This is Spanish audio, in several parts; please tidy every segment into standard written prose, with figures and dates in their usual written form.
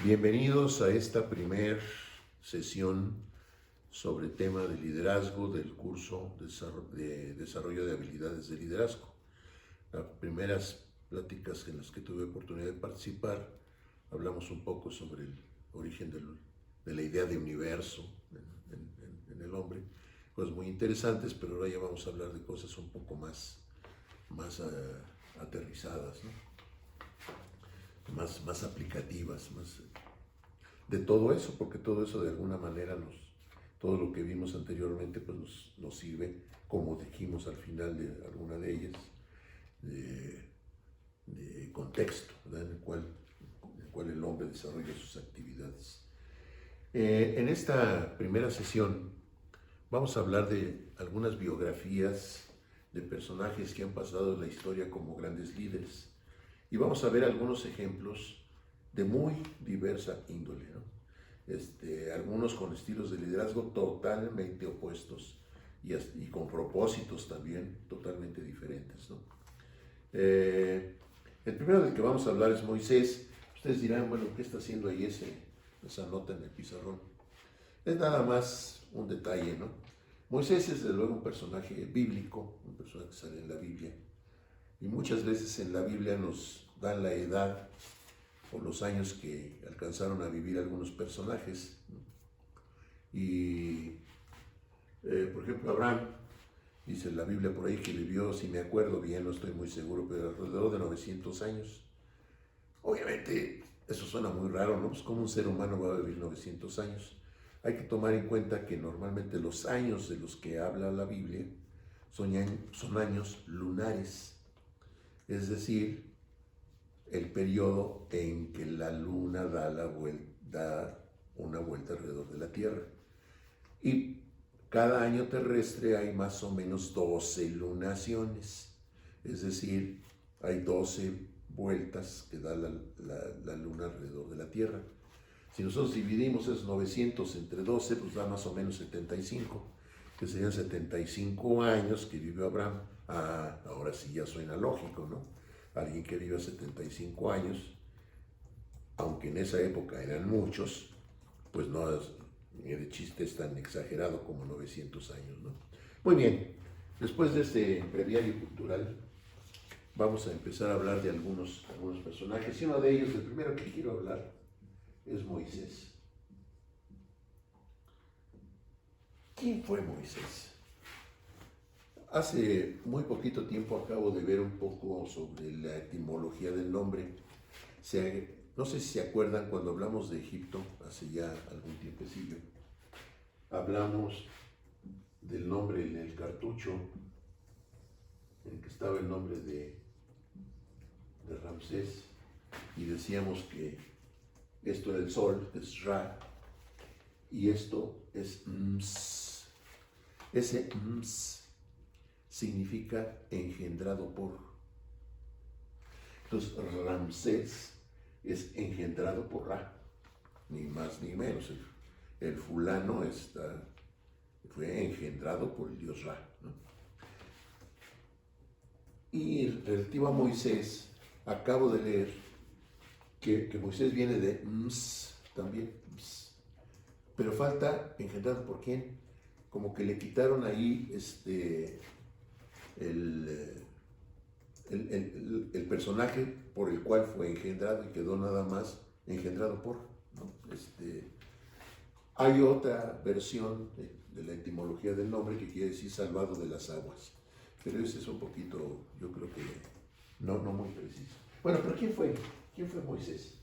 Bienvenidos a esta primer sesión sobre tema de liderazgo del curso de desarrollo de habilidades de liderazgo. Las primeras pláticas en las que tuve oportunidad de participar, hablamos un poco sobre el origen de la idea de universo en el hombre, cosas muy interesantes, pero ahora ya vamos a hablar de cosas un poco más aterrizadas, ¿no? más aplicativas, más de todo eso, porque todo eso de alguna manera todo lo que vimos anteriormente pues nos sirve, como dijimos al final de alguna de ellas, de contexto, ¿verdad? En el cual el hombre desarrolla sus actividades. En esta primera sesión vamos a hablar de algunas biografías de personajes que han pasado en la historia como grandes líderes. Y vamos a ver algunos ejemplos de muy diversa índole, ¿no? Algunos con estilos de liderazgo totalmente opuestos y con propósitos también totalmente diferentes, ¿no? El primero del que vamos a hablar es Moisés. Ustedes dirán, bueno, ¿qué está haciendo ahí esa nota en el pizarrón? Es nada más un detalle, ¿no? Moisés es desde luego un personaje bíblico, un personaje que sale en la Biblia. Y muchas veces en la Biblia nos dan la edad o los años que alcanzaron a vivir algunos personajes. Y, por ejemplo, Abraham, dice en la Biblia por ahí que vivió, si me acuerdo bien, no estoy muy seguro, pero alrededor de 900 años. Obviamente, eso suena muy raro, ¿no? Pues ¿cómo un ser humano va a vivir 900 años? Hay que tomar en cuenta que normalmente los años de los que habla la Biblia son años lunares. Es decir, el periodo en que la luna da una vuelta alrededor de la Tierra. Y cada año terrestre hay más o menos 12 lunaciones. Es decir, hay 12 vueltas que da la luna alrededor de la Tierra. Si nosotros dividimos esos 900 entre 12, pues da más o menos 75, que serían 75 años que vivió Abraham. Ahora sí ya suena lógico, ¿no? Alguien que vive 75 años, aunque en esa época eran muchos, pues no es de chiste es tan exagerado como 900 años, ¿no? Muy bien, después de este breviario cultural, vamos a empezar a hablar de algunos personajes, y uno de ellos, el primero que quiero hablar, es Moisés. ¿Quién fue Moisés? Hace muy poquito tiempo acabo de ver un poco sobre la etimología del nombre. No sé si se acuerdan cuando hablamos de Egipto, hace ya algún tiempecillo, hablamos del nombre en el cartucho, en el que estaba el nombre de Ramsés, y decíamos que esto era el sol, es Ra, y esto es Ms. Ese Ms significa engendrado por. Entonces, Ramsés es engendrado por Ra, ni más ni menos. El fulano fue engendrado por el dios Ra, ¿no? Y relativo a Moisés, acabo de leer que Moisés viene de Ms también, Ms. Pero falta engendrado por quién. Como que le quitaron ahí el personaje por el cual fue engendrado y quedó nada más engendrado por, ¿no? Hay otra versión de la etimología del nombre que quiere decir salvado de las aguas, pero ese es un poquito, yo creo que no muy preciso. Bueno, pero ¿quién fue Moisés?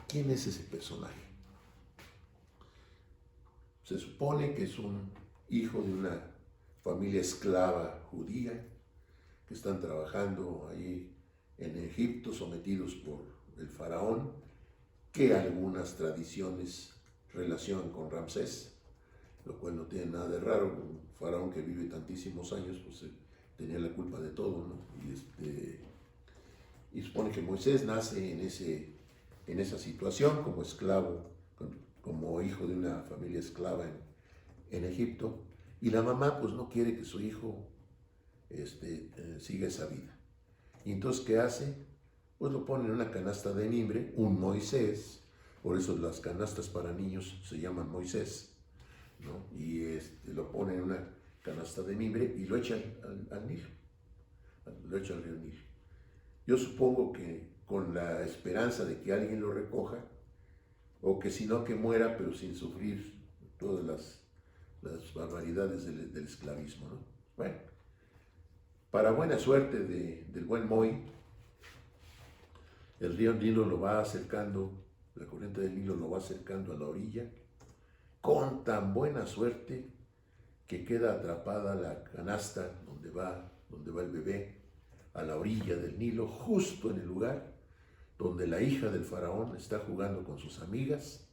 ¿Quién es ese personaje? Se supone que es un hijo de una familia esclava judía que están trabajando ahí en Egipto, sometidos por el faraón, que algunas tradiciones relacionan con Ramsés, lo cual no tiene nada de raro. Un faraón que vive tantísimos años, pues tenía la culpa de todo, ¿no? Y supone que Moisés nace en esa situación como esclavo, como hijo de una familia esclava en Egipto, y la mamá pues no quiere que su hijo siga esa vida. Y entonces, ¿qué hace? pues lo pone en una canasta de mimbre, un Moisés, por eso las canastas para niños se llaman Moisés, ¿no? Y lo pone en una canasta de mimbre y lo echa al Nilo, lo echa al río Nilo. Yo supongo que con la esperanza de que alguien lo recoja, o que si no que muera, pero sin sufrir todas las barbaridades del esclavismo, ¿no? Bueno, para buena suerte del buen Moy, el río Nilo lo va acercando, la corriente del Nilo lo va acercando a la orilla, con tan buena suerte que queda atrapada la canasta donde va el bebé, a la orilla del Nilo, justo en el lugar donde la hija del faraón está jugando con sus amigas.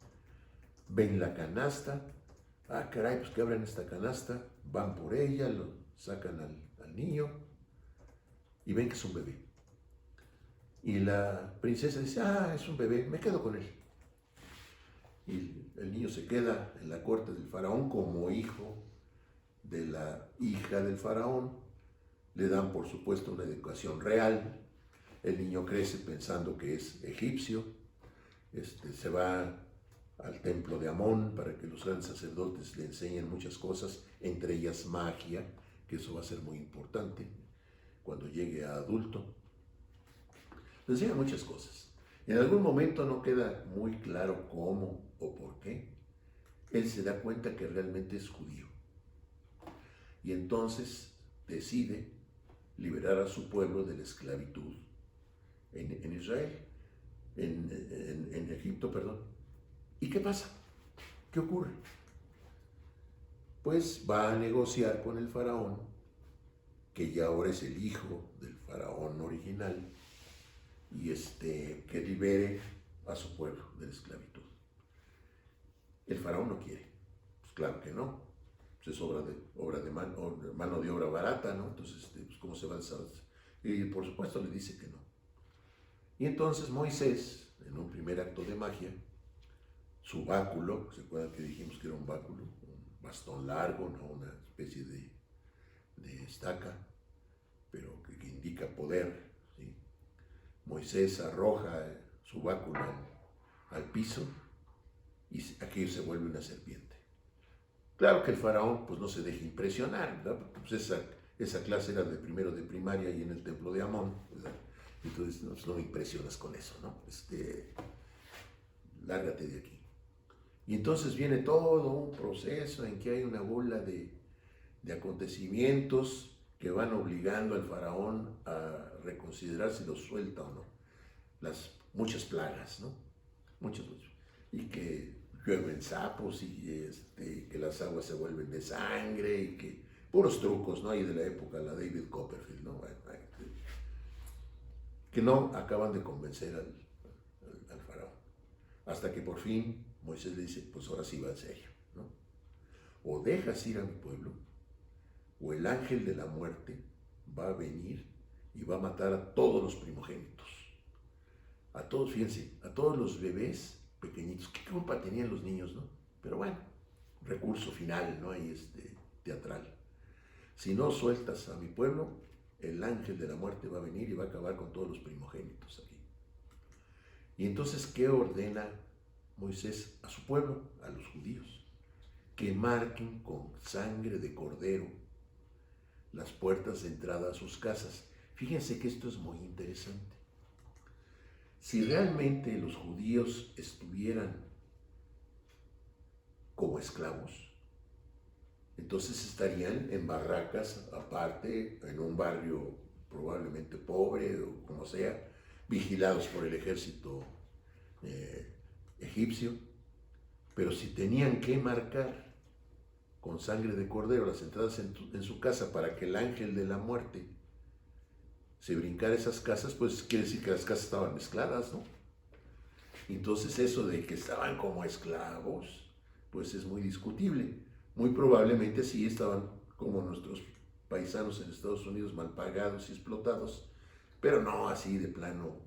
Ven la canasta, ah caray, pues que abren esta canasta, van por ella, lo sacan al niño y ven que es un bebé. Y la princesa dice, ah, es un bebé, me quedo con él. Y el niño se queda en la corte del faraón como hijo de la hija del faraón. Le dan, por supuesto, una educación real. El niño crece pensando que es egipcio. Se va al templo de Amón para que los grandes sacerdotes le enseñen muchas cosas, entre ellas magia, que eso va a ser muy importante cuando llegue a adulto. Le enseñan muchas cosas. En algún momento no queda muy claro cómo o por qué. Él se da cuenta que realmente es judío. Y entonces decide liberar a su pueblo de la esclavitud en Israel, en Egipto, perdón. ¿Y qué pasa? ¿Qué ocurre? Pues va a negociar con el faraón, que ya ahora es el hijo del faraón original, y que libere a su pueblo de la esclavitud. El faraón no quiere, pues claro que no, pues es mano de obra barata, ¿no? Entonces, pues ¿cómo se va a deshacer? Y por supuesto le dice que no. Y entonces Moisés, en un primer acto de magia, su báculo, ¿se acuerdan que dijimos que era un báculo? Un bastón largo, ¿no? Una especie de estaca, pero que indica poder, ¿sí? Moisés arroja su báculo al piso y aquello se vuelve una serpiente. Claro que el faraón pues no se deja impresionar, ¿verdad? Porque pues esa clase era de primero de primaria y en el templo de Amón, ¿verdad? Entonces no me impresionas con eso, ¿no? Lárgate de aquí. Y entonces viene todo un proceso en que hay una bola de acontecimientos que van obligando al faraón a reconsiderar si lo suelta o no. Muchas plagas, ¿no? Muchas. Y que llueven sapos y que las aguas se vuelven de sangre y que puros trucos, ¿no? Y de la época, la David Copperfield, ¿no? Que no acaban de convencer al faraón. Hasta que por fin Moisés le dice, pues ahora sí va en serio, ¿no? O dejas ir a mi pueblo, o el ángel de la muerte va a venir y va a matar a todos los primogénitos. A todos, fíjense, a todos los bebés pequeñitos. ¿Qué culpa tenían los niños, no? Pero bueno, recurso final, ¿no? Ahí teatral. Si no sueltas a mi pueblo, el ángel de la muerte va a venir y va a acabar con todos los primogénitos aquí. Y entonces, ¿qué ordena Moisés a su pueblo, a los judíos? Que marquen con sangre de cordero las puertas de entrada a sus casas. Fíjense que esto es muy interesante. Si realmente los judíos estuvieran como esclavos, entonces estarían en barracas aparte, en un barrio probablemente pobre o como sea, vigilados por el ejército egipcio. Pero si tenían que marcar con sangre de cordero las entradas en su casa para que el ángel de la muerte se brincara esas casas, pues quiere decir que las casas estaban mezcladas, ¿no? Entonces eso de que estaban como esclavos, pues es muy discutible. Muy probablemente sí estaban como nuestros paisanos en Estados Unidos, mal pagados y explotados, pero no así de plano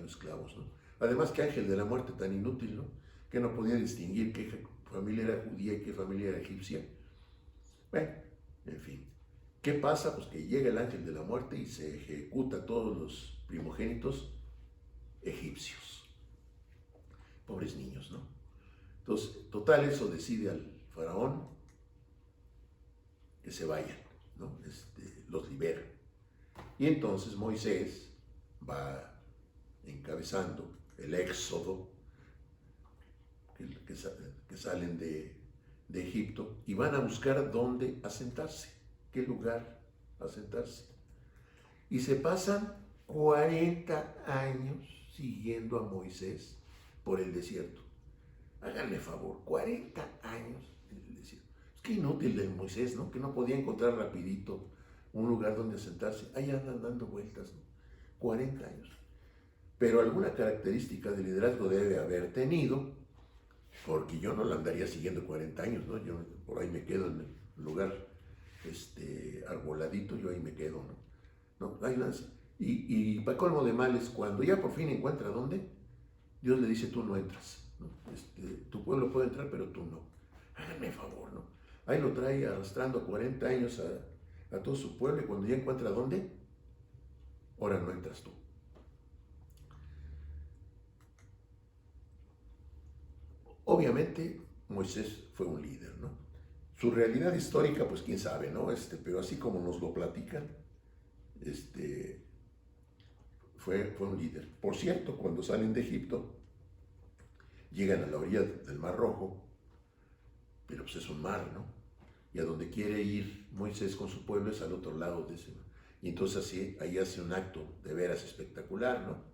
esclavos, ¿no? Además, que ángel de la muerte tan inútil, ¿no? Que no podía distinguir qué familia era judía y qué familia era egipcia. Bueno, en fin. ¿Qué pasa? Pues que llega el ángel de la muerte y se ejecuta a todos los primogénitos egipcios. Pobres niños, ¿no? Entonces, total, eso decide al faraón que se vayan, ¿no? Los libera. Y entonces Moisés va encabezando el éxodo que salen de Egipto y van a buscar dónde asentarse, qué lugar asentarse. Y se pasan 40 años siguiendo a Moisés por el desierto. Háganme favor, 40 años en el desierto. Es que inútil de Moisés, ¿no? Que no podía encontrar rapidito un lugar donde asentarse. Ahí andan dando vueltas, ¿no? 40 años. Pero alguna característica de liderazgo debe haber tenido, porque yo no la andaría siguiendo 40 años, ¿no? Yo por ahí me quedo en el lugar arboladito, yo ahí me quedo, ¿no? No, ahí lanza. Y para colmo de males, cuando ya por fin encuentra dónde, Dios le dice, tú no entras, ¿no? Tu pueblo puede entrar, pero tú no. Háganme favor, ¿no? Ahí lo trae arrastrando 40 años a todo su pueblo, y cuando ya encuentra dónde, ahora no entras tú. Obviamente, Moisés fue un líder, ¿no? Su realidad histórica, pues quién sabe, ¿no? Pero así como nos lo platican, fue un líder. Por cierto, cuando salen de Egipto, llegan a la orilla del Mar Rojo, pero pues es un mar, ¿no? Y a donde quiere ir Moisés con su pueblo es al otro lado de ese mar. Y entonces así, ahí hace un acto de veras espectacular, ¿no?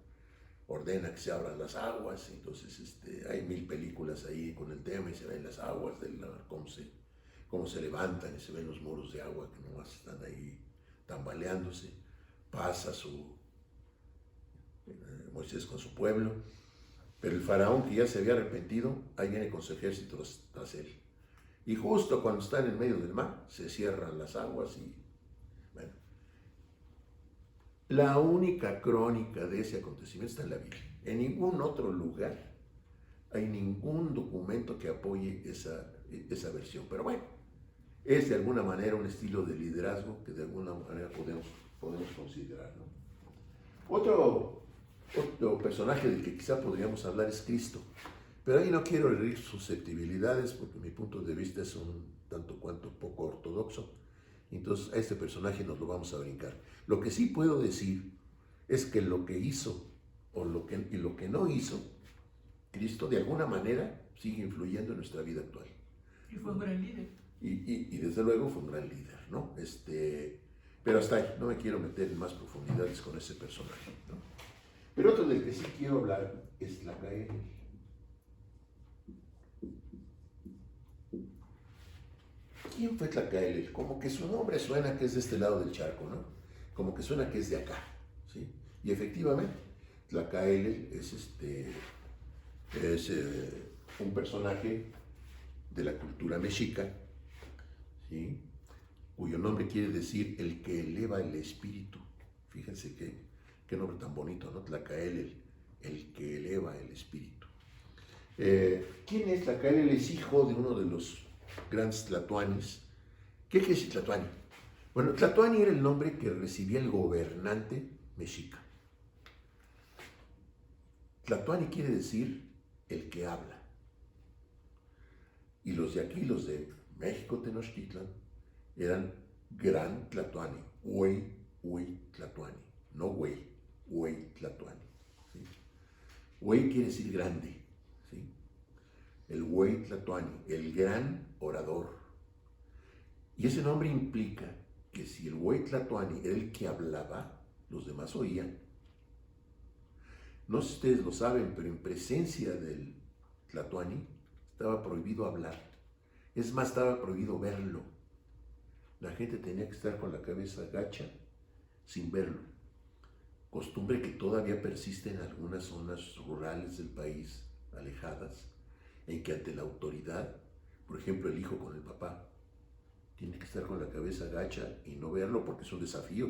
Ordena que se abran las aguas, entonces hay 1000 películas ahí con el tema y se ven las aguas del mar, cómo se levantan y se ven los muros de agua que nomás están ahí tambaleándose. Pasa Moisés con su pueblo, pero el faraón, que ya se había arrepentido, ahí viene con su ejército tras él. Y justo cuando están en medio del mar, se cierran las aguas y, bueno, la única crónica de ese acontecimiento está en la Biblia. En ningún otro lugar hay ningún documento que apoye esa versión. Pero bueno, es de alguna manera un estilo de liderazgo que de alguna manera podemos considerar, ¿no? Otro personaje del que quizá podríamos hablar es Cristo. Pero ahí no quiero herir susceptibilidades porque mi punto de vista es un tanto cuanto poco ortodoxo. Entonces a este personaje nos lo vamos a brincar. Lo que sí puedo decir es que lo que hizo y lo que no hizo, Cristo de alguna manera sigue influyendo en nuestra vida actual. Y fue un gran líder. Y desde luego fue un gran líder, ¿no? Pero hasta ahí, no me quiero meter en más profundidades con ese personaje, ¿no? Pero otro del que sí quiero hablar es Tlacaelel. ¿Quién fue Tlacaelel? Como que su nombre suena que es de este lado del charco, ¿no? Como que suena que es de acá, ¿sí? Y efectivamente, Tlacaelel es un personaje de la cultura mexica, ¿sí? Cuyo nombre quiere decir el que eleva el espíritu. Fíjense qué nombre tan bonito, ¿no? Tlacaelel, el que eleva el espíritu. ¿Quién es Tlacaelel? Es hijo de uno de los grandes tlatoanis. ¿Qué quiere decir tlatoani? Bueno, tlatoani era el nombre que recibía el gobernante mexica. Tlatoani quiere decir el que habla. Y los de aquí, los de México, Tenochtitlan, eran gran tlatoani, Huey tlatoani, no Huey tlatoani. ¿Sí? Huey quiere decir grande, ¿sí? El Huey tlatoani, el gran orador. Y ese nombre implica que si el Huey tlatoani era el que hablaba, los demás oían. No sé si ustedes lo saben, pero en presencia del tlatoani estaba prohibido hablar. Es más, estaba prohibido verlo. La gente tenía que estar con la cabeza gacha sin verlo. Costumbre que todavía persiste en algunas zonas rurales del país, alejadas, en que ante la autoridad, por ejemplo el hijo con el papá, tiene que estar con la cabeza gacha y no verlo porque es un desafío.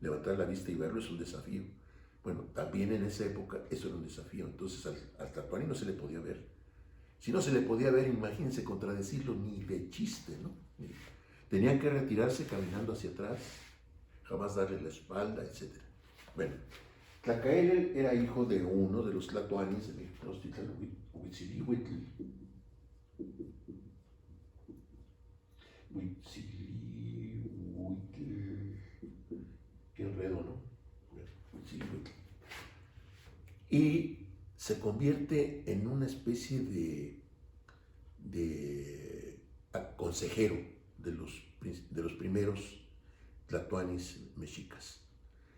Levantar la vista y verlo es un desafío. Bueno, también en esa época eso era un desafío. Entonces al tlatoani no se le podía ver. Si no se le podía ver, imagínense contradecirlo ni de chiste, ¿no? Tenían que retirarse caminando hacia atrás, jamás darle la espalda, etc. Bueno, Tlacaelel era hijo de uno de los tlatoanis de Tenochtitlan Huitzilihuitl. Huitzilihuitl. Qué enredo, ¿no? Huitzilihuitl. Y se convierte en una especie de consejero de los primeros tlatoanis mexicas.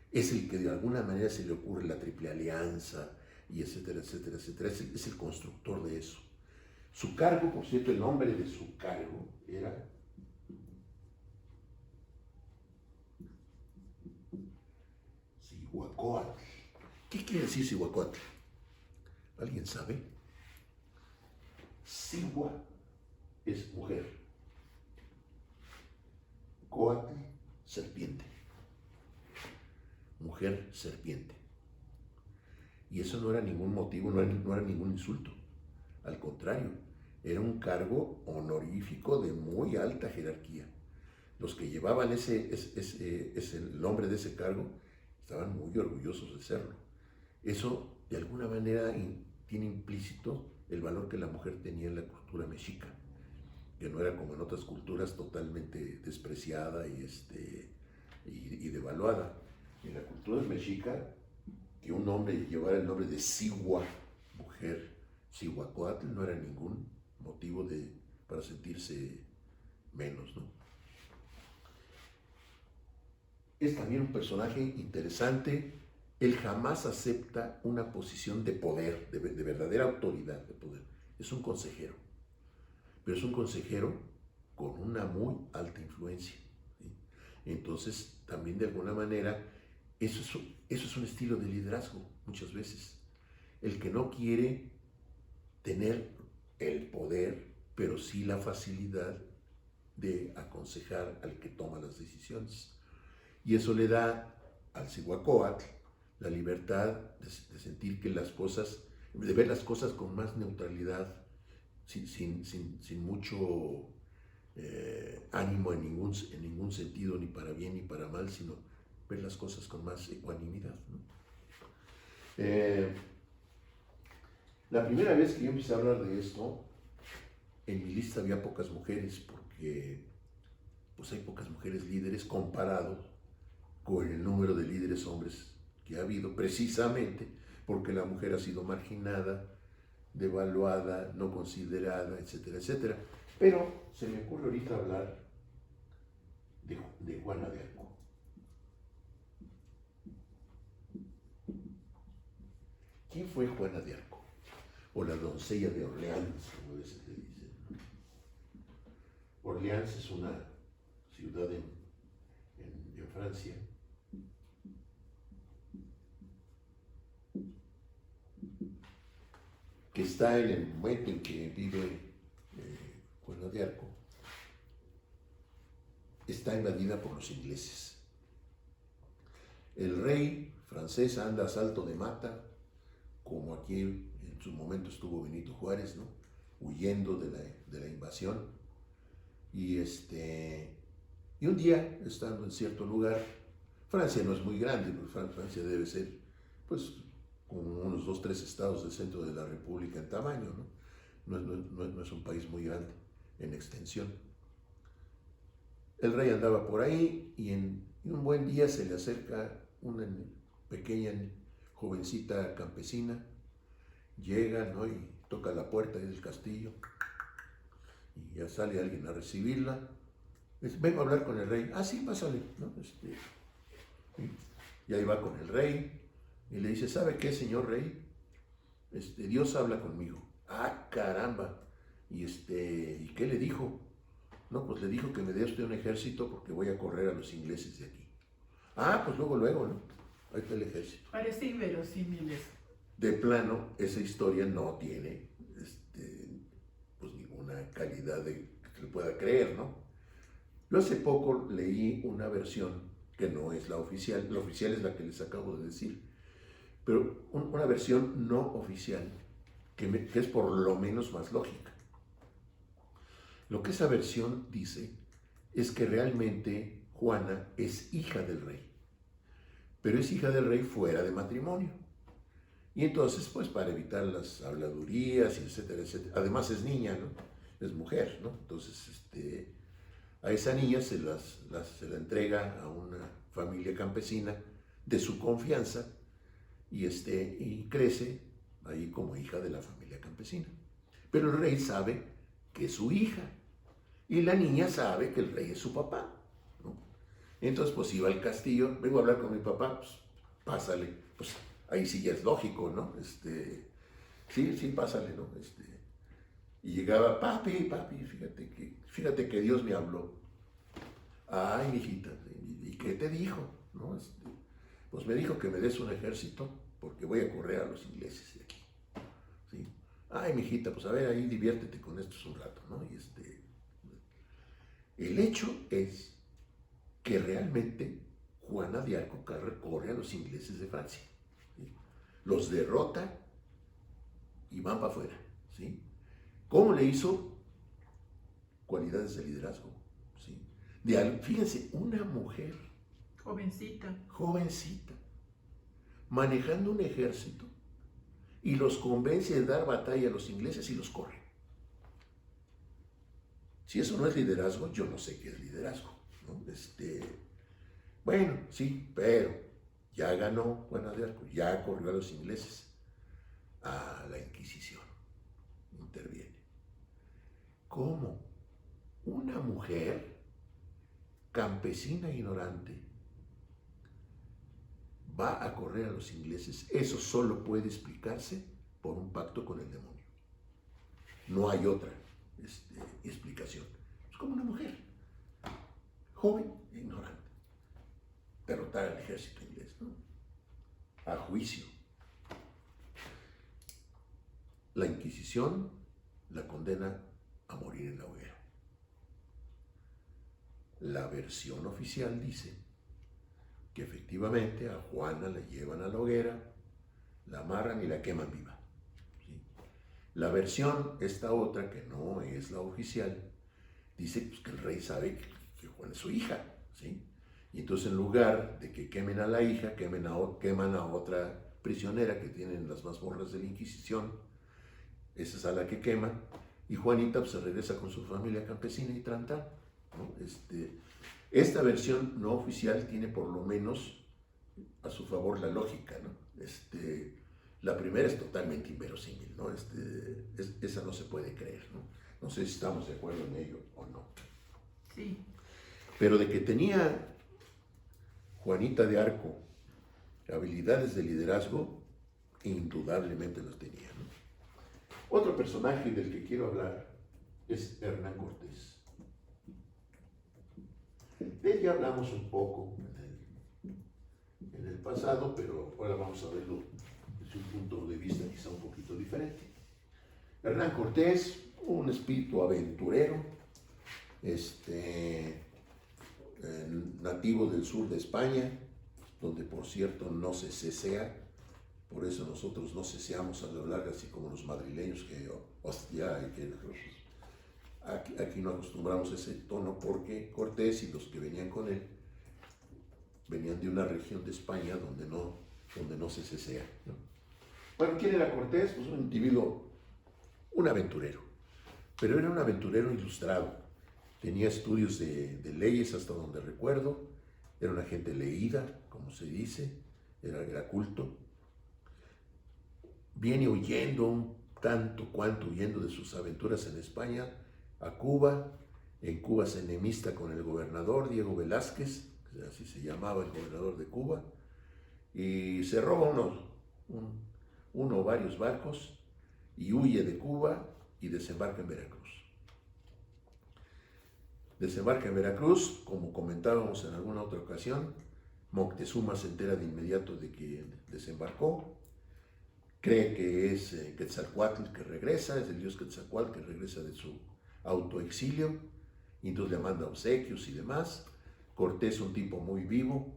Es el que de alguna manera se le ocurre la triple alianza y etcétera, etcétera, etcétera. Es el constructor de eso. Su cargo, por cierto, el nombre de su cargo era Cihuacóatl. ¿Qué quiere decir Cihuacóatl? ¿Alguien sabe? Cihua es mujer. Coatl, serpiente. Mujer, serpiente. Y eso no era ningún motivo, no era ningún insulto. Al contrario, era un cargo honorífico de muy alta jerarquía. Los que llevaban el nombre de ese cargo estaban muy orgullosos de serlo. Eso, de alguna manera, tiene implícito el valor que la mujer tenía en la cultura mexica, que no era como en otras culturas totalmente despreciada y devaluada. En la cultura mexica, que un hombre llevara el nombre de Cihua, mujer, Cihuacóatl, no era ningún motivo para sentirse menos, ¿no? Es también un personaje interesante. Él jamás acepta una posición de poder, de verdadera autoridad de poder. Es un consejero, pero es un consejero con una muy alta influencia, ¿sí? Entonces, también de alguna manera, eso es un estilo de liderazgo, muchas veces. El que no quiere tener el poder, pero sí la facilidad de aconsejar al que toma las decisiones. Y eso le da al Cihuacóatl la libertad de sentir que las cosas, de ver las cosas con más neutralidad, sin mucho ánimo en ningún sentido, ni para bien ni para mal, sino ver las cosas con más ecuanimidad, ¿no? La primera vez que yo empecé a hablar de esto, en mi lista había pocas mujeres, porque pues hay pocas mujeres líderes comparado con el número de líderes hombres que ha habido, precisamente porque la mujer ha sido marginada, devaluada, no considerada, etcétera, etcétera. Pero se me ocurre ahorita hablar de Juana de Arco. ¿Quién fue Juana de Arco? O la doncella de Orleans, como a veces le dicen, ¿no? Orleans es una ciudad en Francia, que está en el momento en que vive Juana de Arco, está invadida por los ingleses. El rey francés anda a salto de mata, como aquí en su momento estuvo Benito Juárez, ¿no? Huyendo de la invasión. Y un día, estando en cierto lugar, Francia no es muy grande, porque Francia debe ser, pues, como unos 2 o 3 estados del centro de la República en tamaño, ¿no? No es un país muy grande en extensión. El rey andaba por ahí y un buen día se le acerca una pequeña jovencita campesina, llega, ¿no? Y toca la puerta del castillo y ya sale alguien a recibirla. Dice, vengo a hablar con el rey. Ah, sí, pásale, ¿no? Y ahí va con el rey y le dice, ¿sabe qué, señor rey? Dios habla conmigo. Ah, caramba. ¿Y qué le dijo? No, pues le dijo que me dé usted un ejército porque voy a correr a los ingleses de aquí. Ah, pues luego, ¿no? Ahí está el ejército. Parece inverosímil eso. De plano, esa historia no tiene pues ninguna calidad que se le pueda creer, ¿no? Yo hace poco leí una versión que no es la oficial es la que les acabo de decir, pero una versión no oficial que es por lo menos más lógica. Lo que esa versión dice es que realmente Juana es hija del rey, pero es hija del rey fuera de matrimonio. Y entonces, pues para evitar las habladurías, etcétera, etcétera. Además es niña, ¿no? Es mujer, ¿no? Entonces, a esa niña se la entrega a una familia campesina de su confianza y crece ahí como hija de la familia campesina. Pero el rey sabe que es su hija y la niña sabe que el rey es su papá, ¿no? Entonces, pues iba al castillo, vengo a hablar con mi papá, pues pásale, pues ahí sí ya es lógico, ¿no? Sí, pásale, ¿no? Y llegaba, papi, fíjate que Dios me habló. Ay, mijita, ¿y qué te dijo? ¿No? Pues me dijo que me des un ejército porque voy a correr a los ingleses de aquí. ¿Sí? Ay, mijita, pues a ver, ahí diviértete con estos un rato, ¿no? El hecho es que realmente Juana de Arco corre a los ingleses de Francia. ¿Sí? Los derrota y van para afuera. ¿Sí? ¿Cómo le hizo? Cualidades de liderazgo. ¿Sí? Fíjense, una mujer jovencita, manejando un ejército y los convence de dar batalla a los ingleses y los corre. Si eso no es liderazgo, yo no sé qué es liderazgo, ¿no? Bueno, sí, pero ya ganó Juana de Arco, ya corrió a los ingleses. A la Inquisición interviene. ¿Cómo? Una mujer campesina ignorante va a correr a los ingleses. Eso solo puede explicarse por un pacto con el demonio. No hay otra explicación. Es como una mujer, joven e ignorante, derrotar al ejército inglés, ¿no? A juicio. La Inquisición la condena a morir en la hoguera. La versión oficial dice que efectivamente a Juana la llevan a la hoguera, la amarran y la queman viva. ¿Sí? La versión, esta otra, que no es la oficial, dice pues, que el rey sabe que Juana es su hija. ¿Sí? Y entonces en lugar de que quemen a la hija, queman a otra prisionera que tienen las mazmorras de la Inquisición. Esa es a la que queman. Y Juanita pues, se regresa con su familia campesina y trantán, ¿no? Esta versión no oficial tiene por lo menos a su favor la lógica, ¿no? La primera es totalmente inverosímil, ¿no? Esa no se puede creer, ¿no? No sé si estamos de acuerdo en ello o no. Sí. Pero de que tenía Juanita de Arco habilidades de liderazgo, indudablemente las tenía, ¿no? Otro personaje del que quiero hablar es Hernán Cortés. De él ya hablamos un poco en el pasado, pero ahora vamos a verlo desde un punto de vista quizá un poquito diferente. Hernán Cortés, un espíritu aventurero, nativo del sur de España, donde por cierto no se cesea, por eso nosotros no ceseamos a lo largo, así como los madrileños que hostia, aquí no acostumbramos ese tono, porque Cortés y los que venían con él venían de una región de España donde no se cesea, ¿no? Bueno, ¿quién era Cortés? Pues un individuo, un aventurero, pero era un aventurero ilustrado, tenía estudios de leyes hasta donde recuerdo, era una gente leída, como se dice, era culto. Viene huyendo un tanto cuanto huyendo de sus aventuras en España a Cuba. En Cuba se enemista con el gobernador Diego Velázquez, así se llamaba el gobernador de Cuba, y se roba uno o varios barcos y huye de Cuba y desembarca en Veracruz. Desembarca en Veracruz, como comentábamos en alguna otra ocasión, Moctezuma se entera de inmediato de que desembarcó, cree que es Quetzalcóatl que regresa, es el dios Quetzalcóatl que regresa de su autoexilio, y entonces le manda obsequios y demás. Cortés, un tipo muy vivo,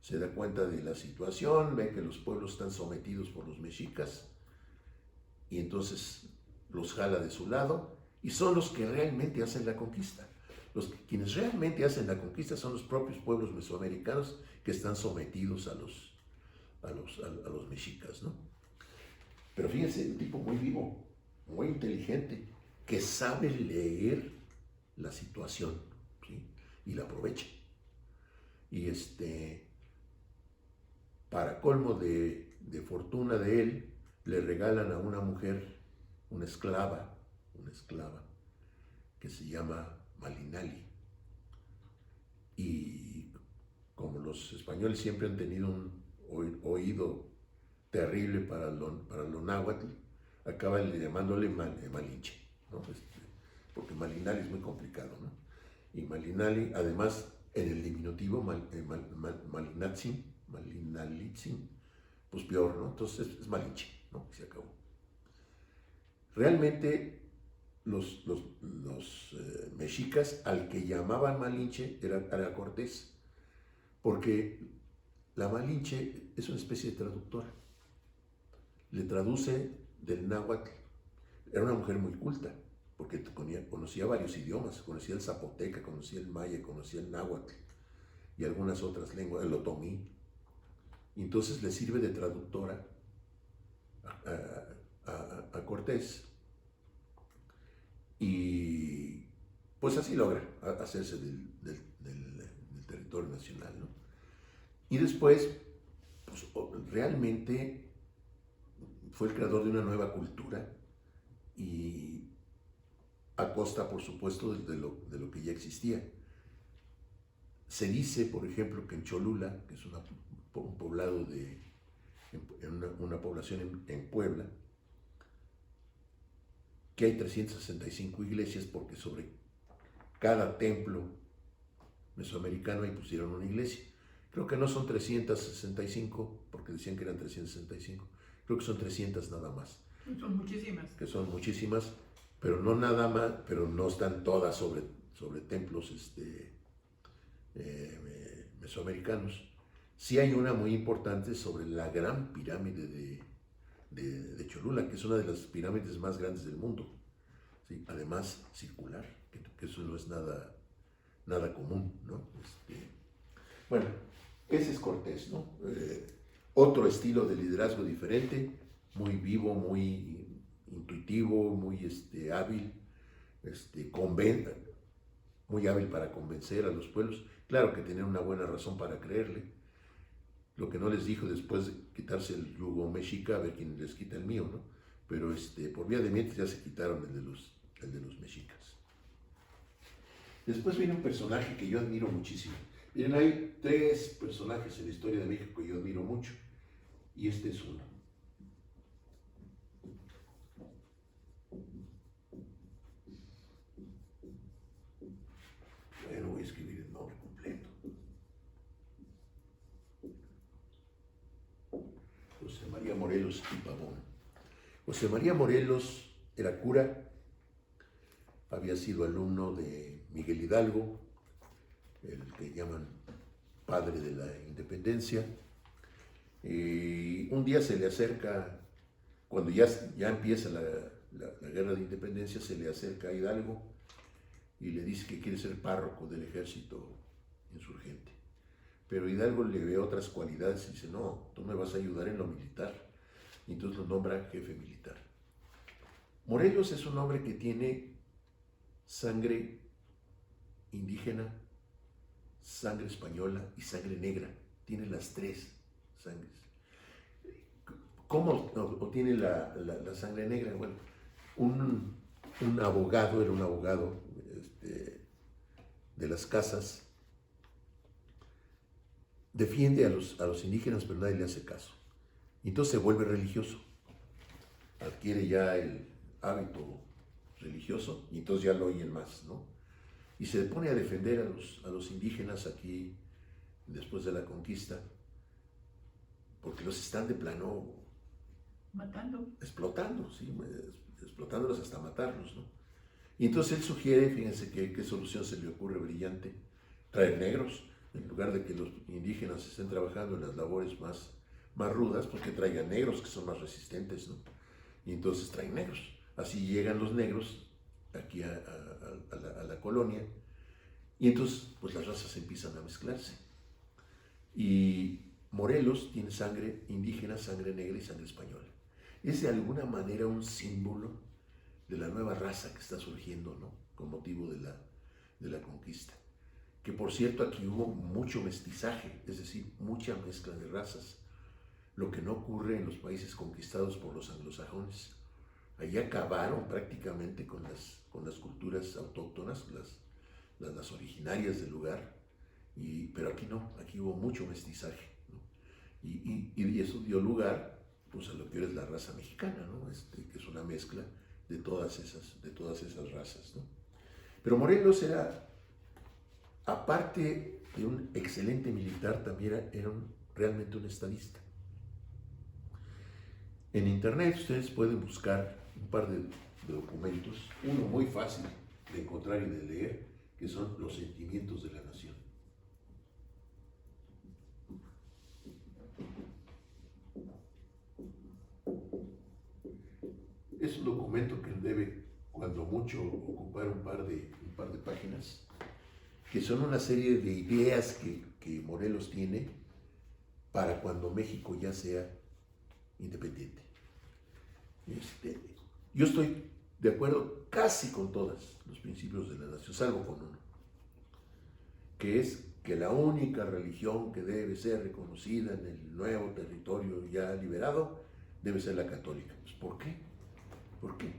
se da cuenta de la situación, ve que los pueblos están sometidos por los mexicas, y entonces los jala de su lado, y son los que realmente hacen la conquista. Quienes realmente hacen la conquista son los propios pueblos mesoamericanos que están sometidos a los mexicas, ¿no? Pero fíjense, un tipo muy vivo, muy inteligente, que sabe leer la situación, ¿sí? Y la aprovecha. Y para colmo de fortuna de él, le regalan a una mujer, una esclava, que se llama Malinali. Y como los españoles siempre han tenido un oído terrible para lo náhuatl, acaban llamándole Malinche, ¿no? Porque Malinali es muy complicado, ¿no? Y Malinali, además, en el diminutivo, Malinalitzin, pues peor, ¿no? Entonces es Malinche, ¿no? Y se acabó. Realmente los mexicas al que llamaban Malinche era Cortés, porque la Malinche es una especie de traductora. Le traduce del náhuatl. Era una mujer muy culta, porque conocía varios idiomas, conocía el zapoteca, conocía el maya, conocía el náhuatl y algunas otras lenguas, el otomí. Y entonces le sirve de traductora a Cortés. Y pues así logra hacerse del territorio nacional, ¿no? Y después, pues realmente fue el creador de una nueva cultura y a costa, por supuesto, de lo que ya existía. Se dice, por ejemplo, que en Cholula, que es un poblado una población en Puebla, que hay 365 iglesias porque sobre cada templo mesoamericano ahí pusieron una iglesia. Creo que no son 365, porque decían que eran 365. Creo que son 300 nada más. Son muchísimas. Que son muchísimas, pero no nada más, pero no están todas sobre templos mesoamericanos. Sí hay una muy importante sobre la gran pirámide de Cholula, que es una de las pirámides más grandes del mundo. ¿Sí? Además, circular, que eso no es nada común, ¿no? Bueno, ese es Cortés, ¿no? Otro estilo de liderazgo diferente, muy vivo, muy intuitivo, muy hábil, muy hábil para convencer a los pueblos. Claro que tenían una buena razón para creerle. Lo que no les dijo después de quitarse el yugo mexica, a ver quién les quita el mío, ¿no? Pero por vía de mientras ya se quitaron el de los mexicas. Después viene un personaje que yo admiro muchísimo. Miren, hay 3 personajes en la historia de México que yo admiro mucho, y este es uno. Bueno, voy a escribir el nombre completo. José María Morelos y Pavón. José María Morelos era cura, había sido alumno de Miguel Hidalgo, el que llaman padre de la independencia, y un día se le acerca, cuando ya empieza la guerra de independencia, se le acerca a Hidalgo y le dice que quiere ser párroco del ejército insurgente. Pero Hidalgo le ve otras cualidades y dice, no, tú me vas a ayudar en lo militar. Y entonces lo nombra jefe militar. Morelos es un hombre que tiene sangre indígena, sangre española y sangre negra. Tiene las 3 sangres. ¿Cómo obtiene la sangre negra? Bueno, un abogado, era un abogado de las casas, defiende a los indígenas, pero nadie le hace caso. Y entonces se vuelve religioso, adquiere ya el hábito religioso y entonces ya lo oyen más, ¿no? Y se pone a defender a los indígenas aquí después de la conquista, porque los están de plano matando, explotando, ¿sí? Explotándolos hasta matarlos, ¿no? Y entonces él sugiere, fíjense qué solución se le ocurre brillante, traer negros, en lugar de que los indígenas estén trabajando en las labores más rudas, pues que traigan negros que son más resistentes, ¿no? Y entonces traen negros. Así llegan los negros aquí a la colonia y entonces pues las razas empiezan a mezclarse. Y Morelos tiene sangre indígena, sangre negra y sangre española. Es de alguna manera un símbolo de la nueva raza que está surgiendo, ¿no? Con motivo de la conquista. Que por cierto aquí hubo mucho mestizaje, es decir, mucha mezcla de razas, lo que no ocurre en los países conquistados por los anglosajones. Allí acabaron prácticamente con las culturas autóctonas, las originarias del lugar, pero aquí no, aquí hubo mucho mestizaje, ¿no? Y eso dio lugar pues, a lo que ahora es la raza mexicana, ¿no? Que es una mezcla de todas esas razas, ¿no? Pero Morelos era, aparte de un excelente militar, también era realmente un estadista. En internet ustedes pueden buscar un par de documentos, uno muy fácil de encontrar y de leer, que son Los sentimientos de la nación. Es un documento que debe, cuando mucho, ocupar un par de páginas, que son una serie de ideas que Morelos tiene para cuando México ya sea independiente. Yo estoy de acuerdo casi con todos los principios de la nación, salvo con uno, que es que la única religión que debe ser reconocida en el nuevo territorio ya liberado debe ser la católica. Pues, ¿por qué? ¿Por qué?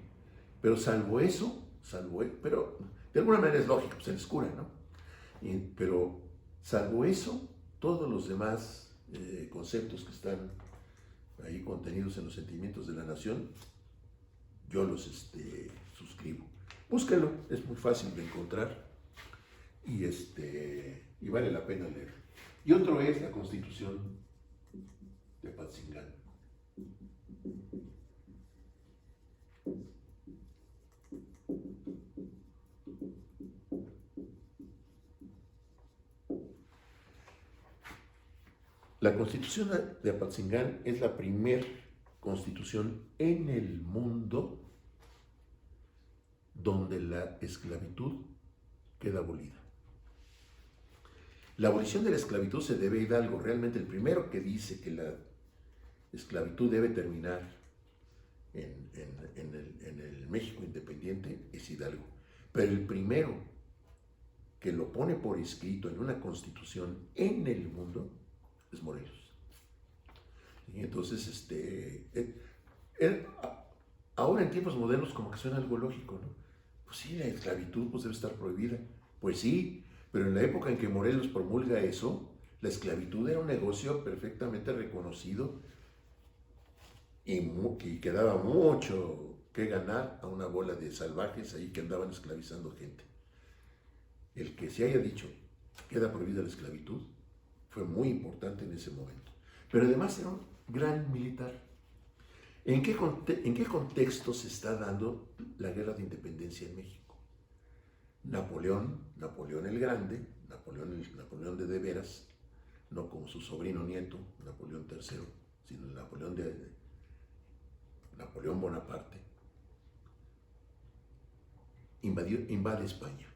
Pero salvo eso, pero de alguna manera es lógico, se les cura, ¿no? Pero salvo eso, todos los demás conceptos que están ahí contenidos en los sentimientos de la nación, yo los suscribo. Búsquenlo, es muy fácil de encontrar y vale la pena leer. Y otro es la Constitución de Apatzingán. La Constitución de Apatzingán es la primera constitución en el mundo donde la esclavitud queda abolida. La abolición de la esclavitud se debe a Hidalgo. Realmente el primero que dice que la esclavitud debe terminar en el México independiente es Hidalgo. Pero el primero que lo pone por escrito en una constitución en el mundo es Morelos. Y entonces, ahora en tiempos modernos como que suena algo lógico, ¿no? Pues sí, la esclavitud pues debe estar prohibida. Pues sí, pero en la época en que Morelos promulga eso, la esclavitud era un negocio perfectamente reconocido y quedaba mucho que ganar a una bola de salvajes ahí que andaban esclavizando gente. El que se haya dicho queda prohibida la esclavitud fue muy importante en ese momento. Pero además era un gran militar. ¿En qué contexto se está dando la guerra de independencia en México? Napoleón el Grande, Napoleón de veras, no como su sobrino nieto, Napoleón III, sino Napoleón Bonaparte, invade España.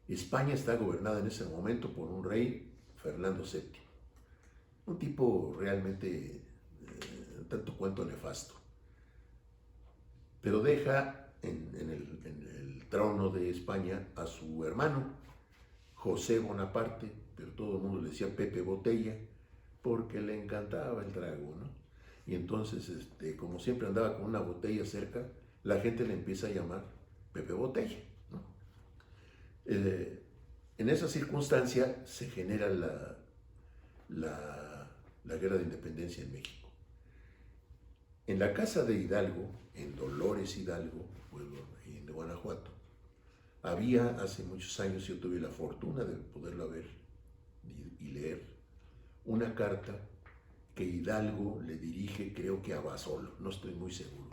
España está gobernada en ese momento por un rey, Fernando VII, un tipo realmente tanto cuanto nefasto, pero deja en el trono de España a su hermano, José Bonaparte, pero todo el mundo le decía Pepe Botella, porque le encantaba el trago, ¿no? Y entonces, como siempre andaba con una botella cerca, la gente le empieza a llamar Pepe Botella, ¿no? En esa circunstancia se genera la guerra de independencia en México. En la casa de Hidalgo, en Dolores Hidalgo, pueblo en Guanajuato, había hace muchos años, yo tuve la fortuna de poderlo ver y leer, una carta que Hidalgo le dirige, creo que a Basolo, no estoy muy seguro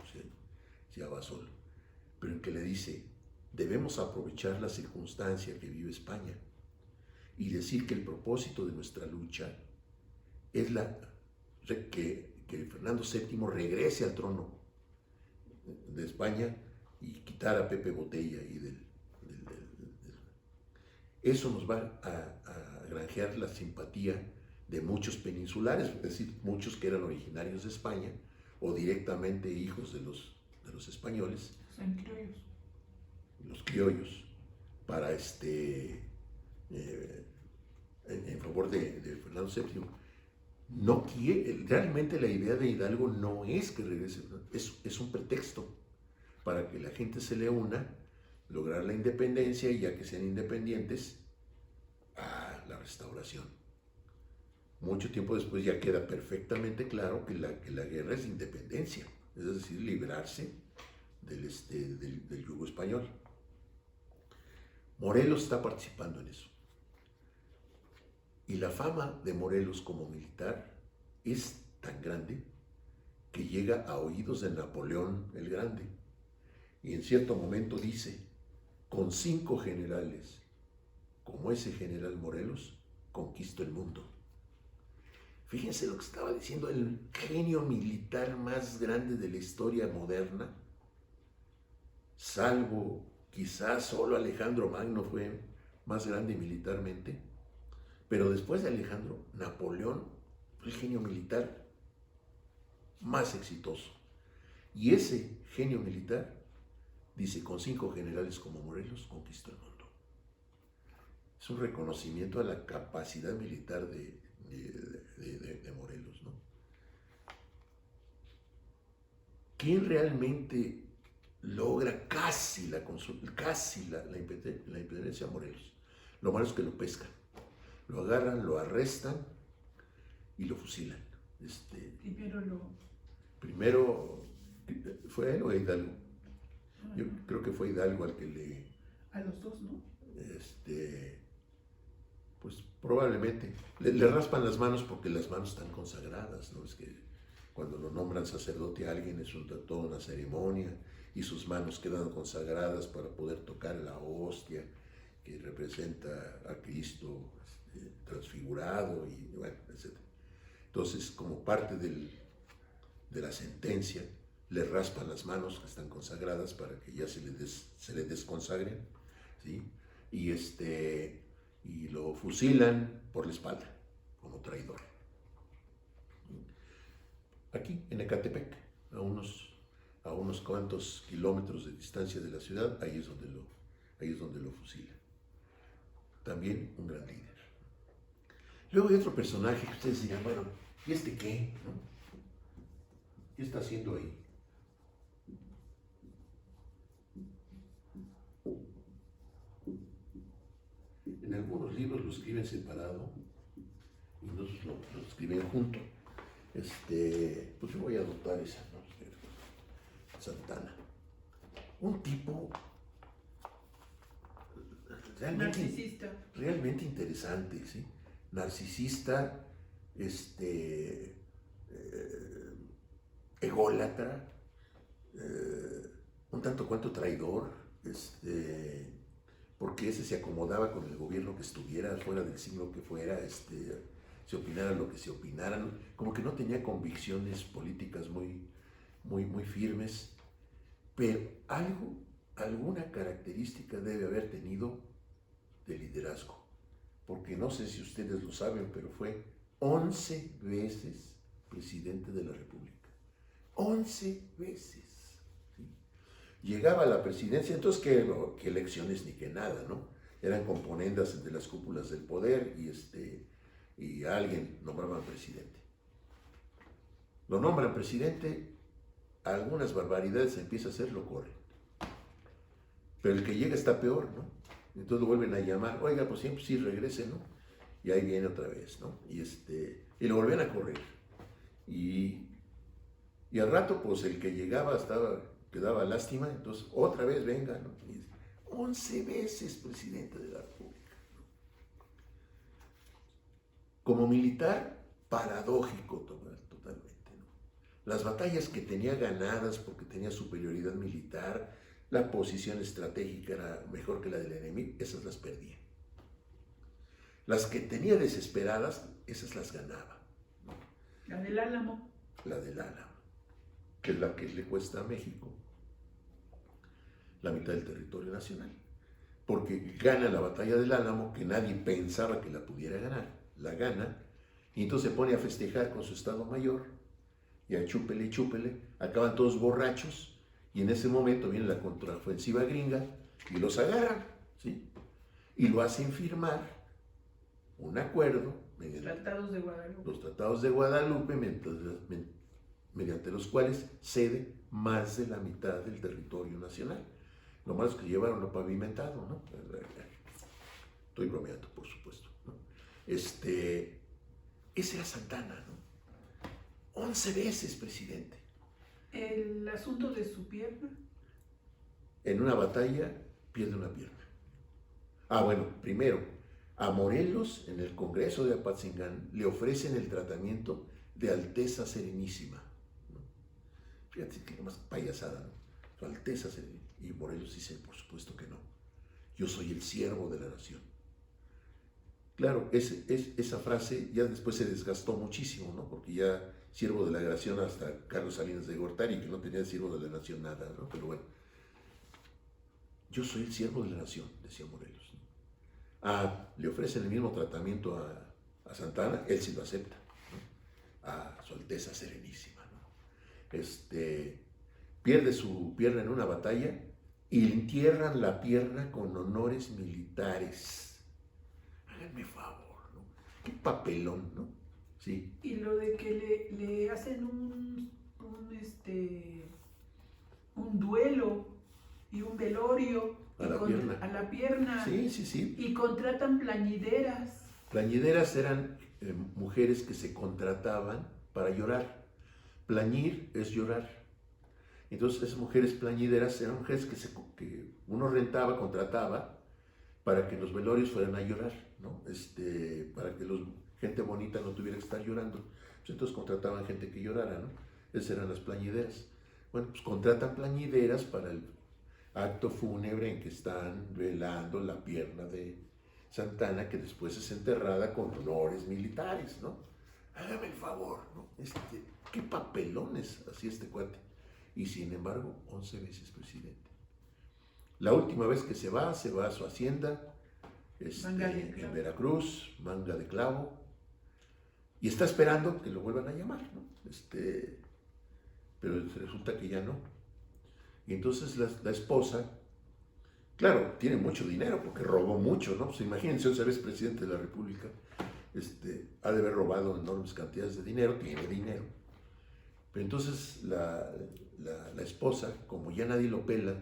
si a Basolo, pero en que le dice: debemos aprovechar la circunstancia que vive España y decir que el propósito de nuestra lucha es que Fernando VII regrese al trono de España y quitar a Pepe Botella eso nos va a granjear la simpatía de muchos peninsulares, es decir, muchos que eran originarios de España o directamente hijos de los españoles, Son criollos. los criollos, para en favor de Fernando VII. No quiere, realmente la idea de Hidalgo no es que regrese, es un pretexto para que la gente se le una, lograr la independencia y ya que sean independientes, a la restauración. Mucho tiempo después ya queda perfectamente claro que la guerra es independencia, es decir, librarse del yugo español. Morelos está participando en eso. Y la fama de Morelos como militar es tan grande que llega a oídos de Napoleón el Grande. Y en cierto momento dice, con 5 generales, como ese general Morelos, conquisto el mundo. Fíjense lo que estaba diciendo, el genio militar más grande de la historia moderna, salvo quizás solo Alejandro Magno fue más grande militarmente, pero después de Alejandro, Napoleón fue el genio militar más exitoso. Y ese genio militar dice, con 5 generales como Morelos, conquistó el mundo. Es un reconocimiento a la capacidad militar de Morelos, ¿no? ¿Quién realmente logra casi la independencia de Morelos? Lo malo es que lo pescan. Lo agarran, lo arrestan y lo fusilan. Primero fue él o Hidalgo. Yo creo que fue Hidalgo al que le... A los dos, ¿no? Pues probablemente. Le raspan las manos porque las manos están consagradas, ¿no? Es que cuando lo nombran sacerdote a alguien es toda una ceremonia y sus manos quedan consagradas para poder tocar la hostia que representa a Cristo transfigurado y bueno, etc. Entonces, como parte de la sentencia, le raspan las manos que están consagradas para que ya se le desconsagren, ¿sí? Y lo fusilan por la espalda, como traidor. Aquí, en Ecatepec, a unos cuantos kilómetros de distancia de la ciudad, ahí es donde lo fusilan. También un gran líder. Luego hay otro personaje que ustedes dirán, bueno, ¿y este qué? ¿No? ¿Qué está haciendo ahí? En algunos libros lo escriben separado y otros lo escriben junto. Pues yo voy a adoptar esa, ¿no? Santana. Un tipo realmente interesante, ¿sí? Narcisista, ególatra, un tanto cuanto traidor, porque ese se acomodaba con el gobierno que estuviera, fuera del signo que fuera, se opinara lo que se opinaran, como que no tenía convicciones políticas muy, muy, muy firmes, pero alguna característica debe haber tenido de liderazgo, porque no sé si ustedes lo saben, pero fue 11 veces presidente de la República. 11 veces. ¿Sí? Llegaba a la presidencia, entonces que elecciones ni que nada, ¿no? Eran componendas de las cúpulas del poder y a alguien nombraban presidente. Lo nombran presidente, algunas barbaridades empieza a hacer, lo corren. Pero el que llega está peor, ¿no? Entonces lo vuelven a llamar, oiga, pues siempre sí regrese, ¿no? Y ahí viene otra vez, ¿no? Y lo volvían a correr. Y al rato, pues el que llegaba quedaba lástima, entonces otra vez venga, ¿no? Y 11 veces presidente de la República. Como militar, paradójico totalmente, ¿no? Las batallas que tenía ganadas porque tenía superioridad militar, la posición estratégica era mejor que la del enemigo, esas las perdía. Las que tenía desesperadas, esas las ganaba. La del Álamo. La del Álamo, que es la que le cuesta a México la mitad del territorio nacional. Porque gana la batalla del Álamo, que nadie pensaba que la pudiera ganar. La gana, Y entonces se pone a festejar con su Estado Mayor, y a chúpele y chúpele, acaban todos borrachos, y en ese momento viene la contraofensiva gringa, y los agarran, ¿sí? Y lo hacen firmar un acuerdo, Tratados de Guadalupe. los tratados de Guadalupe, mediante los cuales cede más de la mitad del territorio nacional. Lo malo es que llevaron lo pavimentado, ¿no? Estoy bromeando, por supuesto, ¿no? Ese era Santana, ¿no? 11 veces presidente. El asunto de su pierna. En una batalla pierde una pierna. Bueno, primero, a Morelos, en el Congreso de Apatzingán, le ofrecen el tratamiento de Alteza Serenísima, ¿no? Fíjate que más payasada, ¿no? Su Alteza Serenísima. Y Morelos dice, por supuesto que no. Yo soy el siervo de la nación. Claro, esa frase ya después se desgastó muchísimo, ¿no? Porque ya siervo de la nación hasta Carlos Salinas de Gortari, que no tenía siervo de la nación nada, ¿no? Pero bueno, yo soy el siervo de la nación, decía Morelos, ¿no? Le ofrecen el mismo tratamiento a Santana, él sí lo acepta, ¿no? A su Alteza Serenísima, ¿no? Pierde su pierna en una batalla y le entierran la pierna con honores militares. Háganme favor, ¿no? Qué papelón, ¿no? Sí. Y lo de que le hacen un duelo y un velorio A la pierna. Sí. Sí. Y contratan plañideras. Plañideras eran mujeres que se contrataban para llorar. Plañir es llorar. Entonces esas mujeres plañideras eran mujeres que uno rentaba, contrataba para que los velorios fueran a llorar, ¿no? Para que gente bonita no tuviera que estar llorando. Pues entonces contrataban gente que llorara, ¿no? Esas eran las plañideras. Bueno, pues contratan plañideras para el acto fúnebre en que están velando la pierna de Santana, que después es enterrada con honores militares, ¿no? Hágame el favor, ¿no? Qué papelones hacía este cuate. Y sin embargo, 11 veces presidente. La última vez que se va a su hacienda, en Veracruz, Manga de Clavo, y está esperando que lo vuelvan a llamar, ¿no? Pero resulta que ya no. Y entonces la esposa, claro, tiene mucho dinero porque robó mucho, ¿no? Pues imagínense, 11 veces presidente de la República, ha de haber robado enormes cantidades de dinero, tiene dinero. Pero entonces la esposa, como ya nadie lo pela,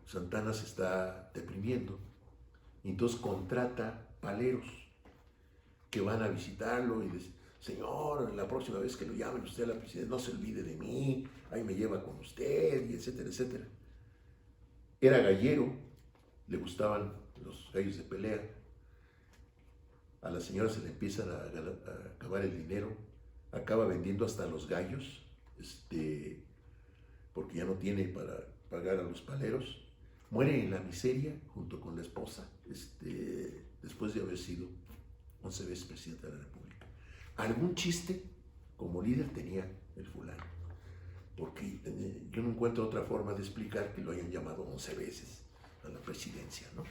Santana se está deprimiendo, y entonces contrata paleros que van a visitarlo y les señor, la próxima vez que lo llamen usted a la presidencia, no se olvide de mí, ahí me lleva con usted, y etcétera, etcétera. Era gallero, le gustaban los gallos de pelea, a la señora se le empieza a acabar el dinero, acaba vendiendo hasta los gallos, porque ya no tiene para pagar a los paleros, muere en la miseria junto con la esposa, después de haber sido 11 veces presidente de la República. Algún chiste como líder tenía el fulano, porque yo no encuentro otra forma de explicar que lo hayan llamado 11 veces a la presidencia, ¿no?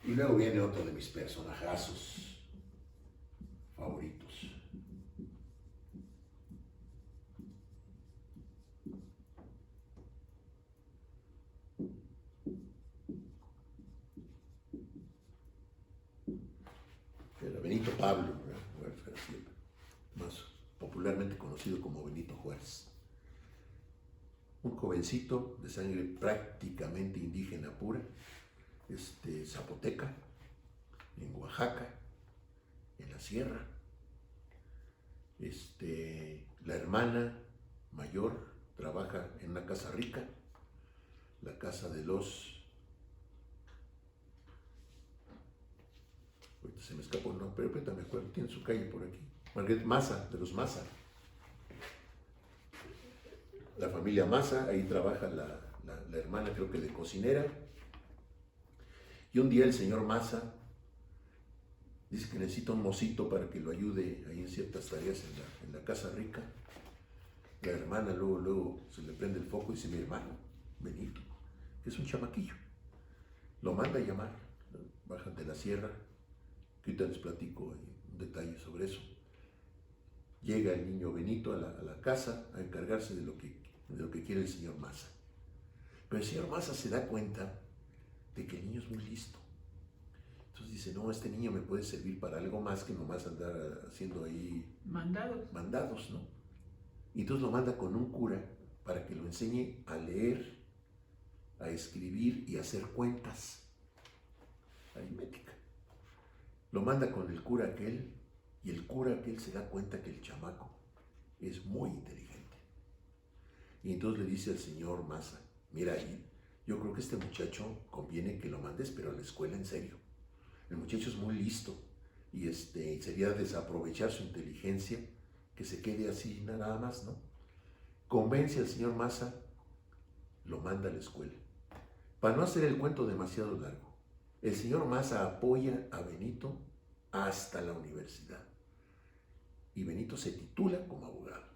Y luego viene otro de mis personajazos favoritos. Era Benito Pablo, más popularmente conocido como Benito Juárez. Un jovencito de sangre prácticamente indígena pura, zapoteca, en Oaxaca, en la sierra. La hermana mayor trabaja en una casa rica, la casa de los... Ahorita se me escapó, no, pero ahorita me acuerdo, tiene su calle por aquí. Margaret Maza, de los Maza. La familia Maza, ahí trabaja la hermana, creo que de cocinera. Y un día el señor Maza dice que necesita un mocito para que lo ayude ahí en ciertas tareas en la casa rica. La hermana luego se le prende el foco y dice, mi hermano, Benito, que es un chamaquillo. Lo manda a llamar, bajan de la sierra, que ahorita les platico un detalle sobre eso. Llega el niño Benito a la casa a encargarse de lo que quiere el señor Maza. Pero el señor Maza se da cuenta de que el niño es muy listo. Entonces dice, no, este niño me puede servir para algo más que nomás andar haciendo ahí mandados, ¿no? Y entonces lo manda con un cura para que lo enseñe a leer, a escribir y a hacer cuentas, aritmética. Lo manda con el cura aquel, y el cura aquel se da cuenta que el chamaco es muy inteligente. Y entonces le dice al señor Maza, mira, yo creo que este muchacho conviene que lo mandes, pero a la escuela en serio. El muchacho es muy listo y sería desaprovechar su inteligencia que se quede así nada más, ¿no? Convence al señor Maza, lo manda a la escuela. Para no hacer el cuento demasiado largo, el señor Maza apoya a Benito hasta la universidad. Y Benito se titula como abogado,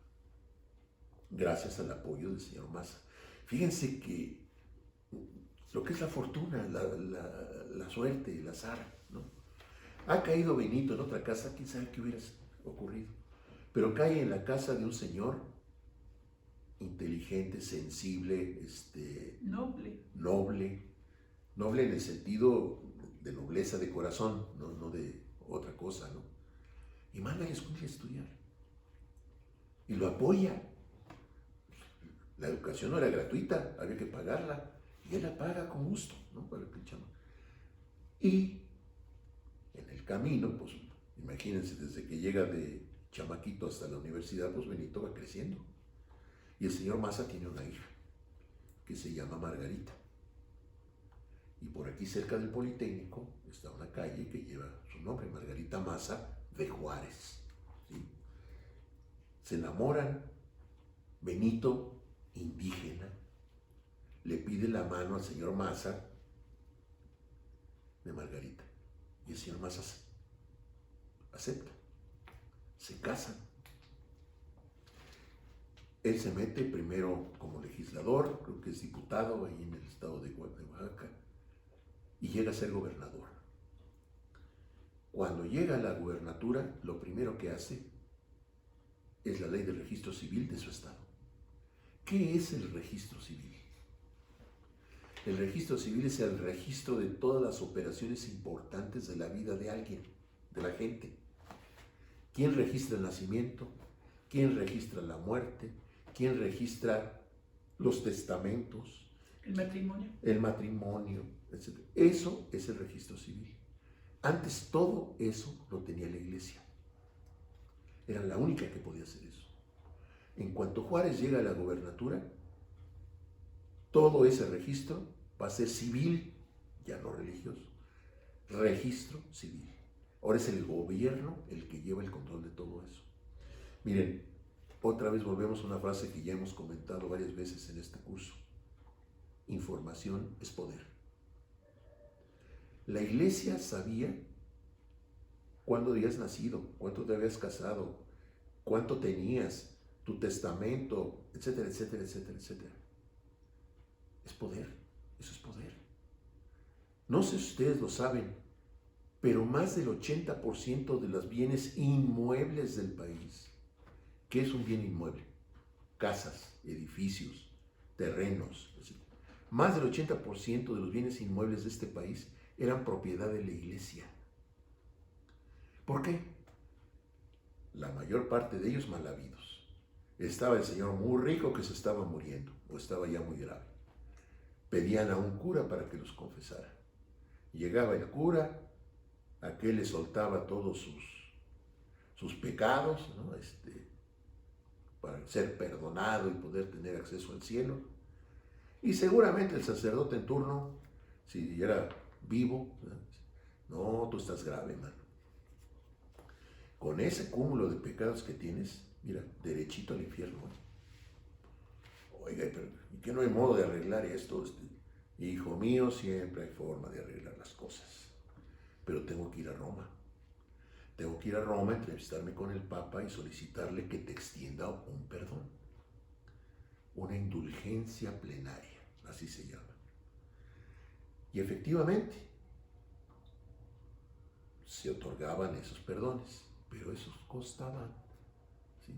gracias al apoyo del señor Maza. Fíjense que lo que es la fortuna, la suerte, el azar, ¿no? Ha caído Benito en otra casa, quién sabe qué hubiera ocurrido. Pero cae en la casa de un señor inteligente, sensible, noble en el sentido de nobleza de corazón, no de otra cosa, ¿no? Y manda a la escuela a estudiar. Y lo apoya. La educación no era gratuita, había que pagarla. Y él la paga con gusto, ¿no? Para el chamaco. Y en el camino, pues imagínense, desde que llega de chamaquito hasta la universidad, pues Benito va creciendo. Y el señor Maza tiene una hija que se llama Margarita. Y por aquí cerca del Politécnico está una calle que lleva su nombre, Margarita Maza de Juárez. ¿Sí? Se enamoran. Benito, indígena, le pide la mano al señor Maza de Margarita. Y el señor Maza acepta. Se casan. Él se mete primero como legislador, creo que es diputado ahí en el estado de Oaxaca, y llega a ser gobernador. Cuando llega a la gubernatura, lo primero que hace es la ley del registro civil de su estado. ¿Qué es el registro civil? El registro civil es el registro de todas las operaciones importantes de la vida de alguien, de la gente. ¿Quién registra el nacimiento? ¿Quién registra la muerte? ¿Quién registra los testamentos? El matrimonio, etc. Eso es el registro civil. Antes todo eso lo tenía la iglesia. Era la única que podía hacer eso. En cuanto Juárez llega a la gobernatura, todo ese registro va a ser civil, ya no religioso. Registro civil. Ahora es el gobierno el que lleva el control de todo eso. Miren, otra vez volvemos a una frase que ya hemos comentado varias veces en este curso. Información es poder. La iglesia sabía cuándo habías nacido, cuánto te habías casado, cuánto tenías, tu testamento, etcétera, etcétera, etcétera, etcétera. Es poder, eso es poder. No sé si ustedes lo saben, pero más del 80% de los bienes inmuebles del país, ¿qué es un bien inmueble? Casas, edificios, terrenos, etc. Más del 80% de los bienes inmuebles de este país eran propiedad de la iglesia. ¿Por qué? La mayor parte de ellos mal habidos. Estaba el señor muy rico que se estaba muriendo o estaba ya muy grave. Pedían a un cura para que los confesara. Llegaba el cura, aquel le soltaba todos sus pecados, ¿no? Para ser perdonado y poder tener acceso al cielo. Y seguramente el sacerdote en turno, si era vivo, no, tú estás grave, mano. Con ese cúmulo de pecados que tienes, mira, derechito al infierno. Oiga, pero ¿y qué no hay modo de arreglar esto? Hijo mío, siempre hay forma de arreglar las cosas. Pero tengo que ir a Roma. Tengo que ir a Roma, entrevistarme con el Papa y solicitarle que te extienda un perdón. Una indulgencia plenaria, así se llama. Y efectivamente, se otorgaban esos perdones, pero esos costaban, ¿sí?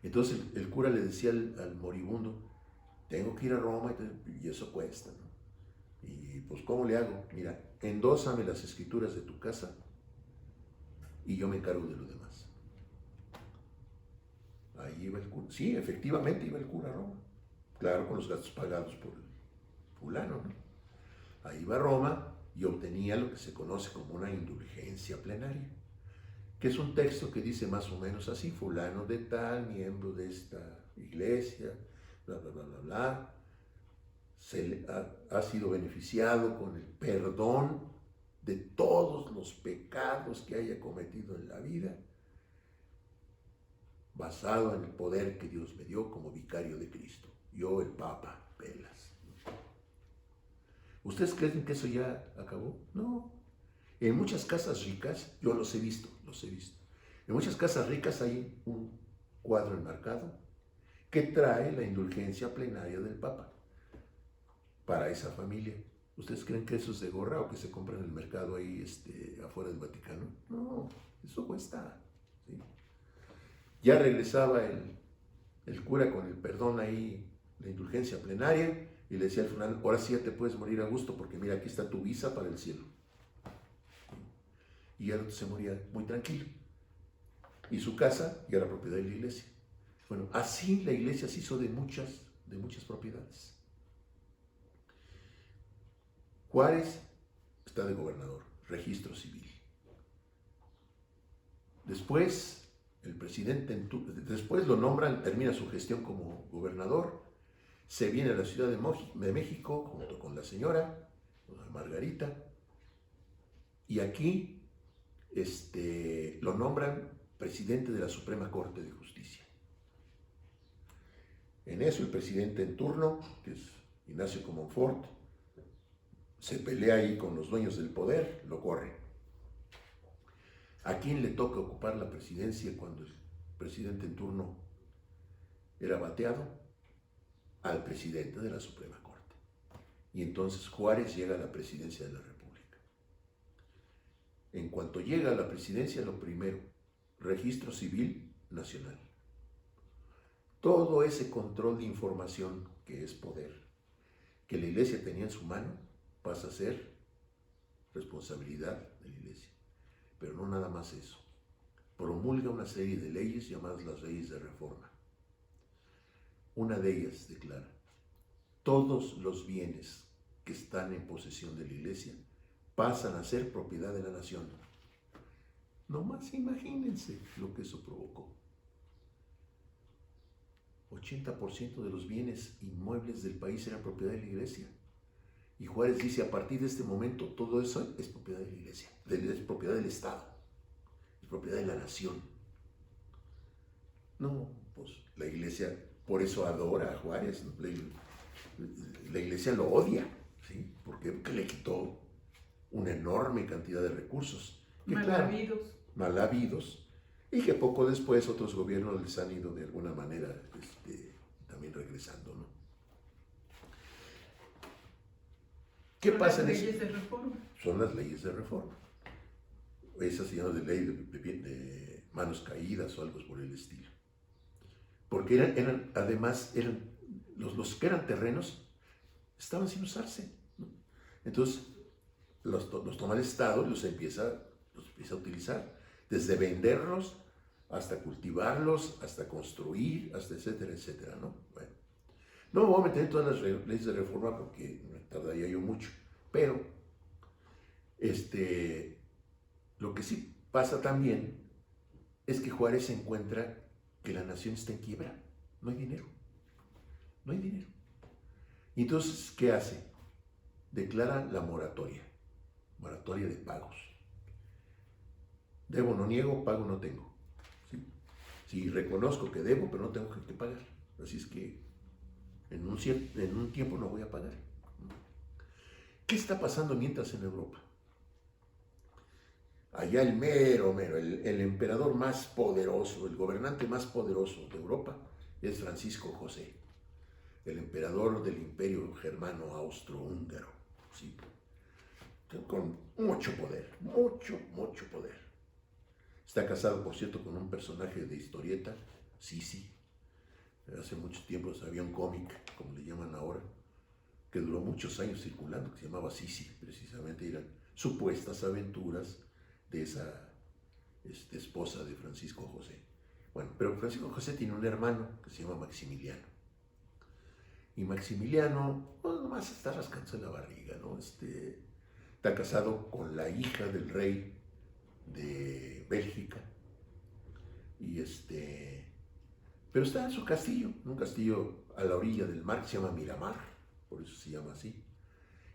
Entonces el cura le decía al moribundo, tengo que ir a Roma y eso cuesta, ¿no? Y pues, ¿cómo le hago? Mira, endósame las escrituras de tu casa y yo me encargo de lo demás. Ahí iba el cura. Sí, efectivamente iba el cura a Roma. Claro, con los gastos pagados por el fulano, ¿no? Ahí iba a Roma y obtenía lo que se conoce como una indulgencia plenaria, que es un texto que dice más o menos así: fulano de tal, miembro de esta iglesia, bla, bla, bla, bla, bla, ha sido beneficiado con el perdón de todos los pecados que haya cometido en la vida, basado en el poder que Dios me dio como vicario de Cristo. Yo, el Papa Pelas. ¿Ustedes creen que eso ya acabó? No. En muchas casas ricas, yo los he visto. En muchas casas ricas hay un cuadro enmarcado que trae la indulgencia plenaria del Papa para esa familia. ¿Ustedes creen que eso es de gorra o que se compra en el mercado ahí afuera del Vaticano? No, eso cuesta, ¿sí? Ya regresaba el cura con el perdón ahí, la indulgencia plenaria, y le decía al fulano, ahora sí ya te puedes morir a gusto, porque mira, aquí está tu visa para el cielo. Y el otro se moría muy tranquilo. Y su casa ya era propiedad de la iglesia. Bueno, así la iglesia se hizo de muchas propiedades. Juárez está de gobernador, registro civil. Después, el presidente, después lo nombran, termina su gestión como gobernador, se viene a la Ciudad de México junto con la señora Margarita, y aquí lo nombran presidente de la Suprema Corte de Justicia. En eso el presidente en turno, que es Ignacio Comonfort, se pelea ahí con los dueños del poder, lo corre. ¿A quién le toca ocupar la presidencia cuando el presidente en turno era bateado? Al presidente de la Suprema Corte. Y entonces Juárez llega a la presidencia de la República. En cuanto llega a la presidencia, lo primero, registro civil nacional. Todo ese control de información, que es poder, que la iglesia tenía en su mano, pasa a ser responsabilidad de la iglesia. Pero no nada más eso. Promulga una serie de leyes llamadas las leyes de reforma. Una de ellas declara: todos los bienes que están en posesión de la iglesia pasan a ser propiedad de la nación. Nomás imagínense lo que eso provocó. 80% de los bienes inmuebles del país eran propiedad de la iglesia. Y Juárez dice, a partir de este momento, todo eso es propiedad de la iglesia, es propiedad del Estado, es propiedad de la nación. No, pues la iglesia por eso adora a Juárez, ¿no? La iglesia lo odia, ¿sí? ¿Por qué? Porque le quitó una enorme cantidad de recursos. Mal habidos, y que poco después otros gobiernos les han ido de alguna manera también regresando, ¿no? ¿Qué pasa en eso? Son las leyes de reforma. Son las leyes de reforma. Esas se llaman de ley de manos caídas o algo por el estilo. Porque además, los que eran terrenos estaban sin usarse, ¿no? Entonces, los toma el Estado y los empieza a utilizar, desde venderlos hasta cultivarlos, hasta construir, hasta etcétera, etcétera, ¿no? Bueno, no me voy a meter en todas las leyes de reforma porque me tardaría yo mucho, pero lo que sí pasa también es que Juárez se encuentra que la nación está en quiebra, no hay dinero. Y entonces, ¿qué hace? Declara la moratoria de pagos. Debo, no niego, pago, no tengo. ¿Sí? Sí, reconozco que debo, pero no tengo que pagar. Así es que en un tiempo no voy a pagar. ¿Qué está pasando mientras en Europa? Allá el el emperador más poderoso, el gobernante más poderoso de Europa es Francisco José, el emperador del imperio germano austrohúngaro. ¿Sí? con mucho poder, mucho, mucho poder. Está casado, por cierto, con un personaje de historieta, Sisi. Hace mucho tiempo había un cómic, como le llaman ahora, que duró muchos años circulando, que se llamaba Sisi, precisamente eran supuestas aventuras de esa esposa de Francisco José. Bueno, pero Francisco José tiene un hermano que se llama Maximiliano. Y Maximiliano, pues nomás está rascándose la barriga, ¿no? Está casado con la hija del rey de Bélgica. Y pero está en su castillo, un castillo a la orilla del mar que se llama Miramar, por eso se llama así.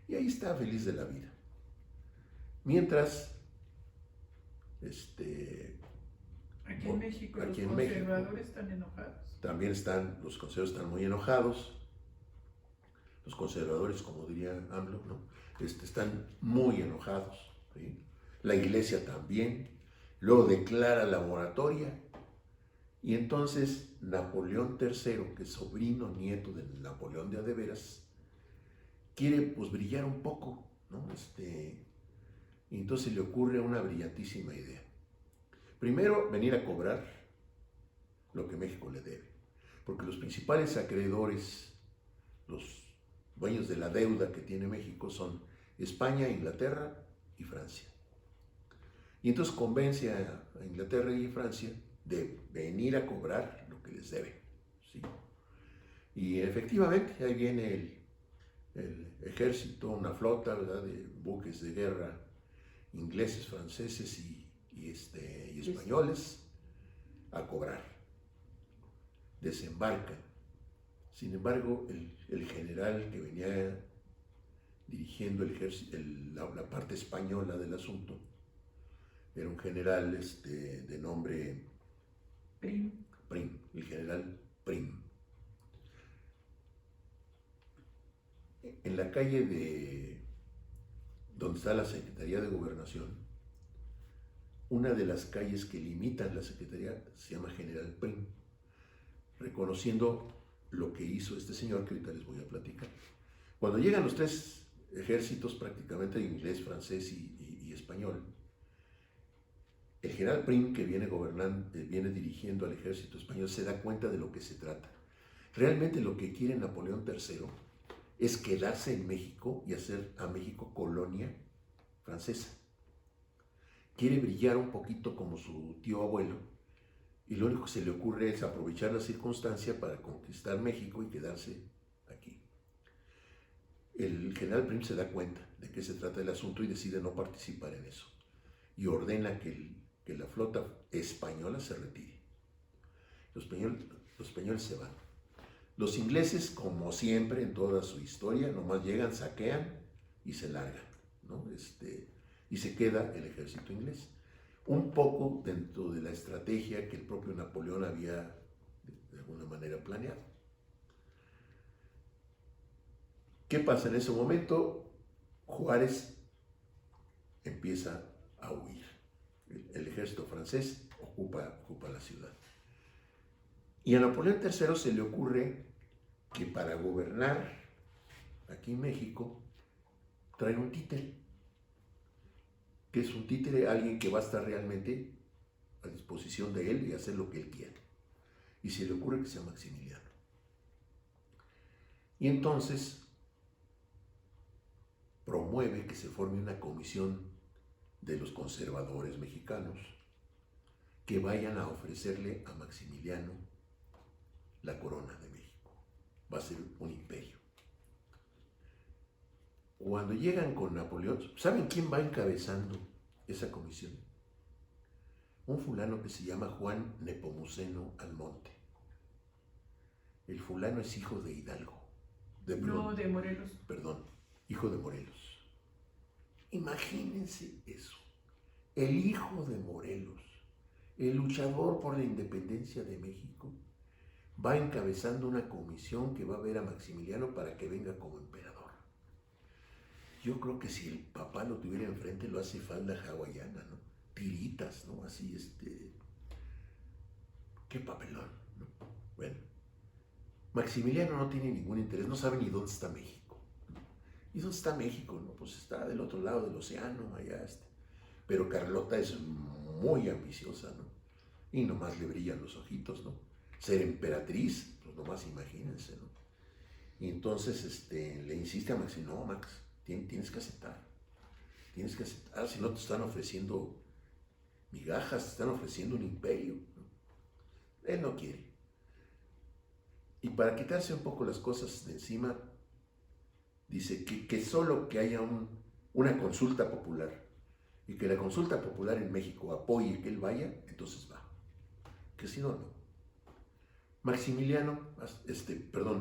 Y ahí está feliz de la vida. Mientras, Aquí en México aquí los en México, conservadores están enojados. también los conservadores están muy enojados. Los conservadores, como diría AMLO, ¿no? Están muy enojados, ¿sí? La iglesia también. Luego declara la moratoria. Y entonces Napoleón III, que es sobrino nieto de Napoleón de a de veras, quiere pues brillar un poco, ¿no? Y entonces le ocurre una brillantísima idea. Primero, venir a cobrar lo que México le debe. Porque los principales acreedores, los dueños de la deuda que tiene México son España, Inglaterra y Francia. Y entonces convence a Inglaterra y Francia de venir a cobrar lo que les debe, ¿sí? Y efectivamente ahí viene el ejército, una flota, ¿verdad?, de buques de guerra ingleses, franceses y españoles a cobrar. Desembarcan. Sin embargo, el general que venía dirigiendo el ejército, la parte española del asunto, era un general de nombre Prim. el general Prim. En la calle donde está la Secretaría de Gobernación, una de las calles que limitan la Secretaría se llama General Prim, reconociendo lo que hizo este señor que ahorita les voy a platicar. Cuando llegan los tres ejércitos, prácticamente inglés, francés y español, el general Prim, que viene dirigiendo al ejército español, se da cuenta de lo que se trata. Realmente lo que quiere Napoleón III es quedarse en México y hacer a México colonia francesa. Quiere brillar un poquito como su tío abuelo, y lo único que se le ocurre es aprovechar la circunstancia para conquistar México y quedarse aquí. El general Prim se da cuenta de qué se trata el asunto y decide no participar en eso. Y ordena que la flota española se retire. Los españoles se van. Los ingleses, como siempre en toda su historia, nomás llegan, saquean y se largan, ¿no? Y se queda el ejército inglés. Un poco dentro de la estrategia que el propio Napoleón había de alguna manera planeado. ¿Qué pasa en ese momento? Juárez empieza a huir. El ejército francés ocupa la ciudad. Y a Napoleón III se le ocurre que para gobernar aquí en México traen un títere. ¿Qué es un títere? Alguien que va a estar realmente a disposición de él y hacer lo que él quiera. Y se le ocurre que sea Maximiliano. Y entonces promueve que se forme una comisión de los conservadores mexicanos que vayan a ofrecerle a Maximiliano la corona de México. Va a ser un imperio. Cuando llegan con Napoleón, ¿saben quién va encabezando esa comisión? Un fulano que se llama Juan Nepomuceno Almonte. El fulano es hijo de Hidalgo. De Morelos. Perdón, hijo de Morelos. Imagínense eso. El hijo de Morelos, el luchador por la independencia de México, va encabezando una comisión que va a ver a Maximiliano para que venga como emperador. Yo creo que si el papá lo tuviera enfrente, lo hace falda hawaiana, ¿no? Tiritas, ¿no? Así, qué papelón, ¿no? Bueno, Maximiliano no tiene ningún interés, no sabe ni dónde está México. ¿Y dónde está México? No, pues está del otro lado del océano, allá está. Pero Carlota es muy ambiciosa, ¿no? Y nomás le brillan los ojitos, ¿no? Ser emperatriz, pues nomás imagínense, ¿no? Y entonces le insiste a Max, no, Max, tienes que aceptar, si no te están ofreciendo migajas, te están ofreciendo un imperio, ¿no? Él no quiere. Y para quitarse un poco las cosas de encima, dice que solo que haya una consulta popular y que la consulta popular en México apoye que él vaya, entonces va. Que si no, no.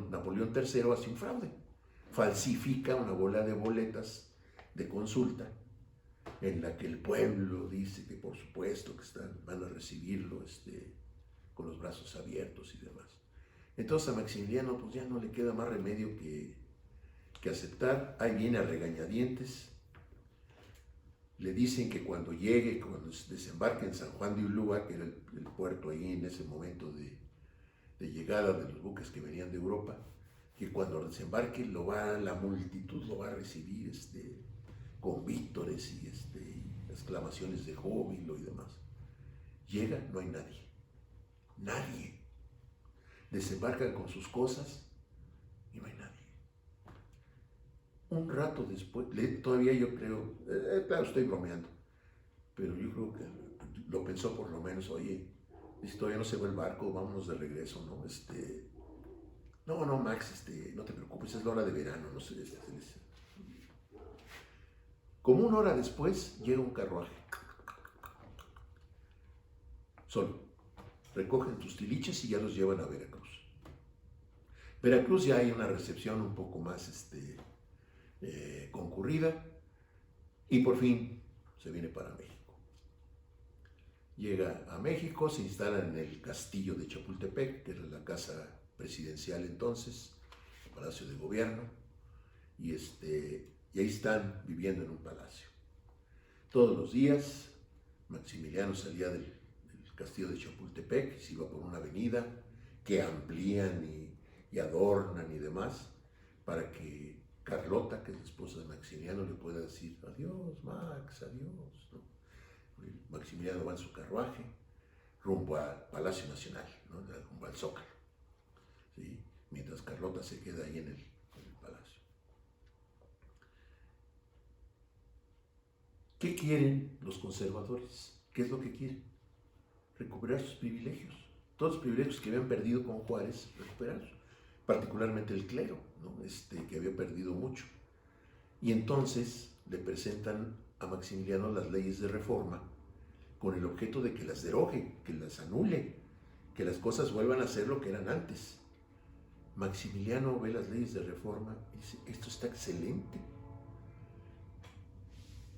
Napoleón III hace un fraude. Falsifica una bola de boletas de consulta en la que el pueblo dice que por supuesto que van a recibirlo con los brazos abiertos y demás. Entonces a Maximiliano pues ya no le queda más remedio que aceptar. Ahí viene a regañadientes. Le dicen que cuando desembarque en San Juan de Ulúa, que era el puerto ahí en ese momento de llegada de los buques que venían de Europa, que cuando desembarque la multitud lo va a recibir con vítores y exclamaciones de júbilo y demás. Llega, no hay nadie. Nadie. Desembarcan con sus cosas y no hay nadie. Un rato después, todavía yo creo, claro, estoy bromeando, pero yo creo que lo pensó por lo menos, oye, si todavía no se va el barco, vámonos de regreso, ¿no? No, Max, no te preocupes, es la hora de verano, no sé. Como una hora después, llega un carruaje. Solo. Recogen tus tiliches y ya los llevan a Veracruz. Veracruz ya hay una recepción un poco más concurrida y por fin se viene para México. Llega a México, se instala en el castillo de Chapultepec, que era la casa presidencial entonces, el palacio de gobierno, y ahí están viviendo en un palacio. Todos los días Maximiliano salía del castillo de Chapultepec y se iba por una avenida que amplían y adornan y demás, para que Carlota, que es la esposa de Maximiliano, le pueda decir adiós, Max, adiós, ¿no? Maximiliano va en su carruaje rumbo al Palacio Nacional, ¿no? Rumbo al Zócalo, ¿sí? Mientras Carlota se queda ahí en el palacio. ¿Qué quieren los conservadores? ¿Qué es lo que quieren? Recuperar sus privilegios. Todos los privilegios que habían perdido con Juárez, recuperarlos. Particularmente el clero, ¿no? Que había perdido mucho. Y entonces le presentan a Maximiliano las leyes de reforma con el objeto de que las derogue, que las anule, que las cosas vuelvan a ser lo que eran antes. Maximiliano ve las leyes de reforma y dice, esto está excelente.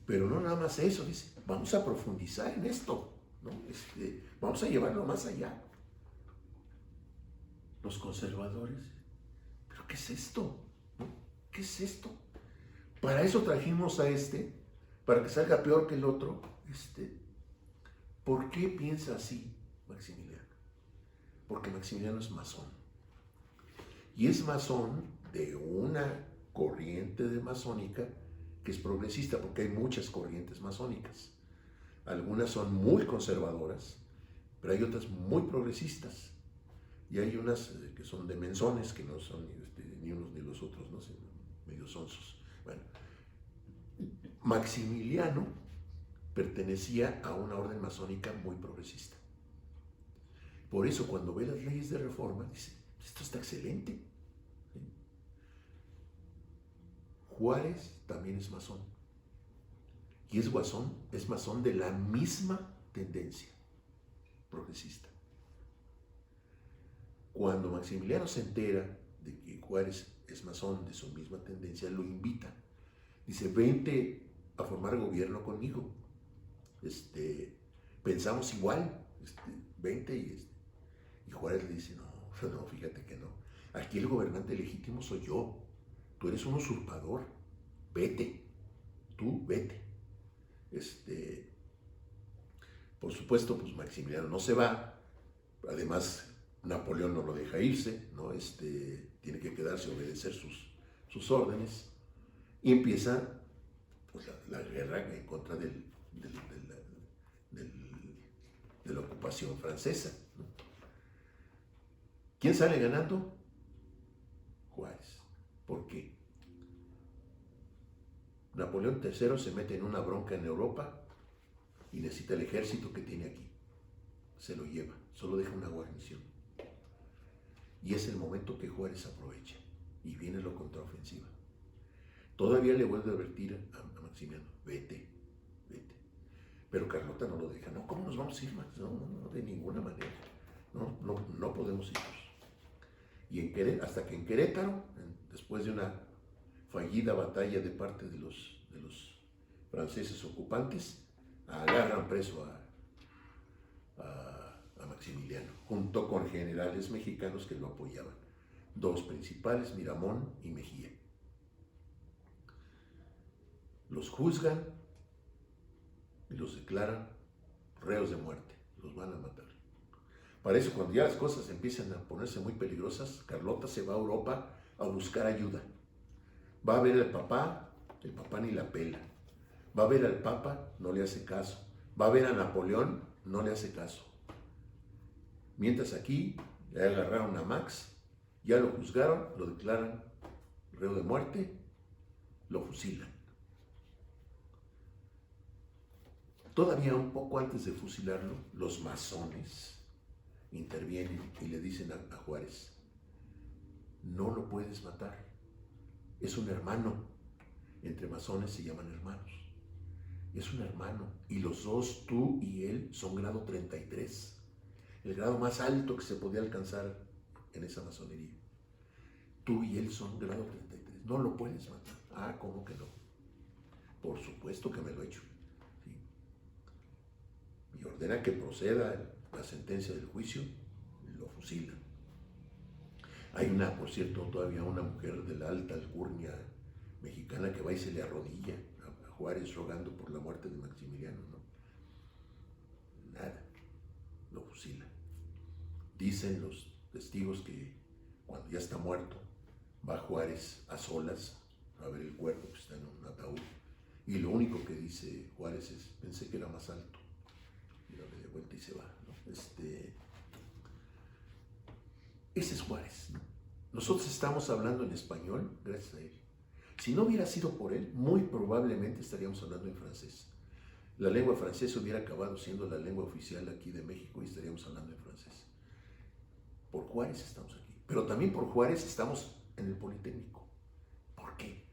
Pero no nada más eso, dice, vamos a profundizar en esto, ¿no? Vamos a llevarlo más allá. Los conservadores, ¿pero qué es esto? ¿No? ¿Qué es esto? Para eso trajimos a para que salga peor que el otro. ¿Por qué piensa así Maximiliano? Porque Maximiliano es masón. Y es masón de una corriente masónica que es progresista, porque hay muchas corrientes masónicas. Algunas son muy conservadoras, pero hay otras muy progresistas. Y hay unas que son de menzones, que no son ni unos ni los otros, no sé, medio sonsos. Bueno, Maximiliano pertenecía a una orden masónica muy progresista. Por eso cuando ve las leyes de reforma, dice, esto está excelente. ¿Sí? Juárez también es masón. Y es masón de la misma tendencia progresista. Cuando Maximiliano se entera de que Juárez es masón de su misma tendencia, lo invita. Dice, vente a formar gobierno conmigo. Pensamos igual, vente. Y Juárez le dice, no, fíjate que no. Aquí el gobernante legítimo soy yo. Tú eres un usurpador. Vete. Tú vete. Por supuesto, pues Maximiliano no se va. Además, Napoleón no lo deja irse, ¿no? Tiene que quedarse a obedecer sus órdenes. Y empieza pues, la guerra en contra de la ocupación francesa, ¿no? ¿Quién sale ganando? Juárez. ¿Por qué? Napoleón III se mete en una bronca en Europa y necesita el ejército que tiene aquí. Se lo lleva, solo deja una guarnición. Y es el momento que Juárez aprovecha y viene la contraofensiva. Todavía le vuelve a advertir a Maximiano, vete. Pero Carlota no lo deja. No, ¿cómo nos vamos a ir, Max? No, de ninguna manera. No podemos irnos. Y hasta que en Querétaro, después de una fallida batalla de parte de los franceses ocupantes, agarran preso a Maximiliano, junto con generales mexicanos que lo apoyaban. Dos principales, Miramón y Mejía. Los juzgan y los declaran reos de muerte, los van a matar. Para eso, cuando ya las cosas empiezan a ponerse muy peligrosas, Carlota se va a Europa a buscar ayuda. Va a ver al papá, el papá ni la pela. Va a ver al papa, no le hace caso. Va a ver a Napoleón, no le hace caso. Mientras aquí, ya agarraron a Max, ya lo juzgaron, lo declaran reo de muerte, lo fusilan. Todavía un poco antes de fusilarlo, los masones intervienen y le dicen a Juárez, no lo puedes matar, es un hermano, entre masones se llaman hermanos, es un hermano, y los dos, tú y él, son grado 33, el grado más alto que se podía alcanzar en esa masonería. Tú y él son grado 33, no lo puedes matar. Ah, ¿cómo que no? Por supuesto que me lo he hecho. Y ordena que proceda la sentencia del juicio, lo fusilan. Hay por cierto, todavía una mujer de la alta alcurnia mexicana que va y se le arrodilla a Juárez rogando por la muerte de Maximiliano, ¿no? Nada, lo fusilan. Dicen los testigos que cuando ya está muerto, va Juárez a solas a ver el cuerpo que está en un ataúd, y lo único que dice Juárez es, pensé que era más alto. Y da media vuelta y se va, ¿no? Ese es Juárez, ¿no? Nosotros estamos hablando en español gracias a él. Si no hubiera sido por él, muy probablemente estaríamos hablando en francés. La lengua francesa hubiera acabado siendo la lengua oficial aquí de México y estaríamos hablando en francés. Por Juárez estamos aquí. Pero también por Juárez estamos en el Politécnico. ¿Por qué?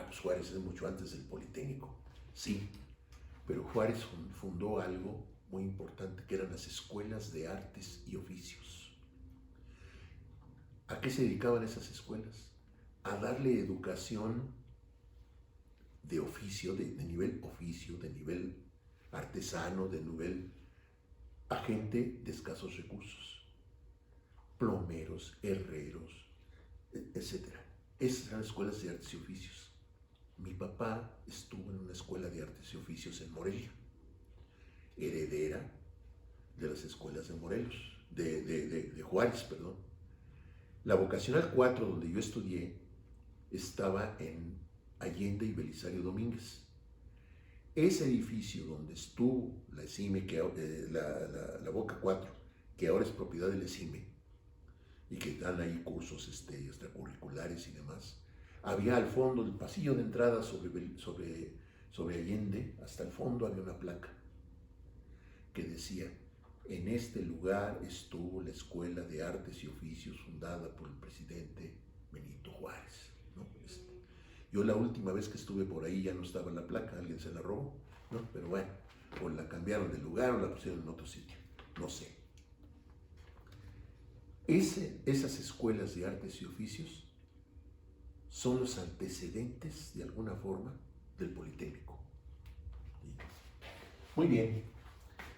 Pues Juárez es mucho antes del Politécnico. Sí, pero Juárez fundó algo muy importante, que eran las escuelas de artes y oficios. ¿A qué se dedicaban esas escuelas? A darle educación de oficio, de nivel oficio, de nivel artesano, de nivel a gente de escasos recursos. Plomeros, herreros, etc. Esas eran escuelas de artes y oficios. Mi papá estuvo en una escuela de artes y oficios en Morelia, heredera de las escuelas de Morelos, de Juárez, perdón. La vocacional 4, donde yo estudié, estaba en Allende y Belisario Domínguez. Ese edificio donde estuvo la ESIME, la Boca 4, que ahora es propiedad del ESIME, y que dan ahí cursos extracurriculares y demás, había al fondo, el pasillo de entrada sobre Allende, hasta el fondo había una placa que decía, en este lugar estuvo la Escuela de Artes y Oficios fundada por el presidente Benito Juárez, ¿no? Yo la última vez que estuve por ahí ya no estaba la placa, alguien se la robó, ¿no? Pero bueno, o la cambiaron de lugar o la pusieron en otro sitio, no sé. Esas escuelas de artes y oficios son los antecedentes, de alguna forma, del Politécnico. Muy bien,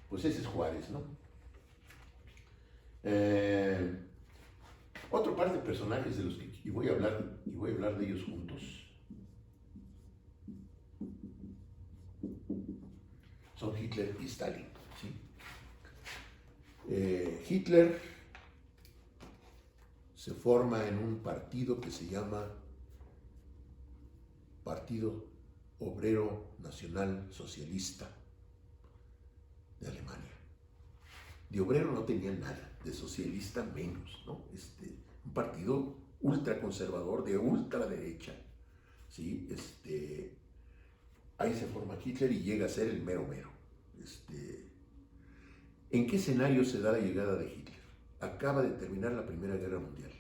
pues ese es Juárez, ¿no? Otro par de personajes de los que voy a hablar de ellos juntos son Hitler y Stalin, ¿sí? Hitler se forma en un partido que se llama Partido Obrero Nacional Socialista de Alemania. De obrero no tenía nada, de socialista menos, ¿no? Un partido ultraconservador, de ultraderecha, ¿sí? Ahí se forma Hitler y llega a ser el mero mero. ¿En qué escenario se da la llegada de Hitler? Acaba de terminar la Primera Guerra Mundial.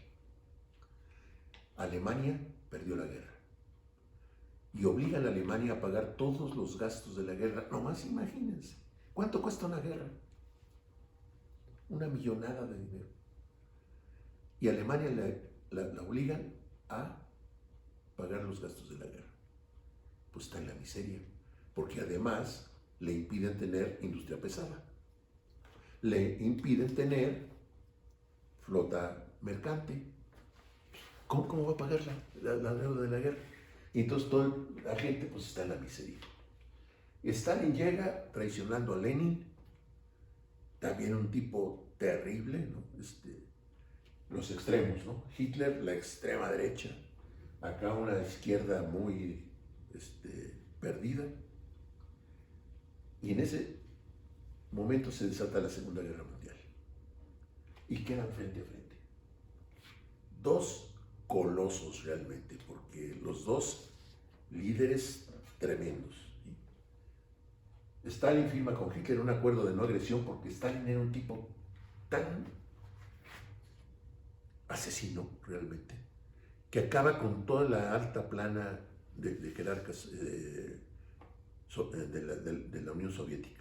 Alemania perdió la guerra y obligan a Alemania a pagar todos los gastos de la guerra. Nomás imagínense, ¿cuánto cuesta una guerra? Una millonada de dinero. Y a Alemania la obligan a pagar los gastos de la guerra. Pues está en la miseria, porque además le impiden tener industria pesada, le impiden tener flota mercante. ¿Cómo va a pagar la deuda de la guerra? Y entonces toda la gente pues está en la miseria. Stalin llega traicionando a Lenin, también un tipo terrible, ¿no? Los extremos, ¿no? Hitler, la extrema derecha, acá una izquierda muy perdida. Y en ese momento se desata la Segunda Guerra Mundial. Y quedan frente a frente. Dos colosos realmente, porque los dos líderes tremendos. Stalin firma con Hitler un acuerdo de no agresión porque Stalin era un tipo tan asesino realmente, que acaba con toda la alta plana de jerarcas de la Unión Soviética.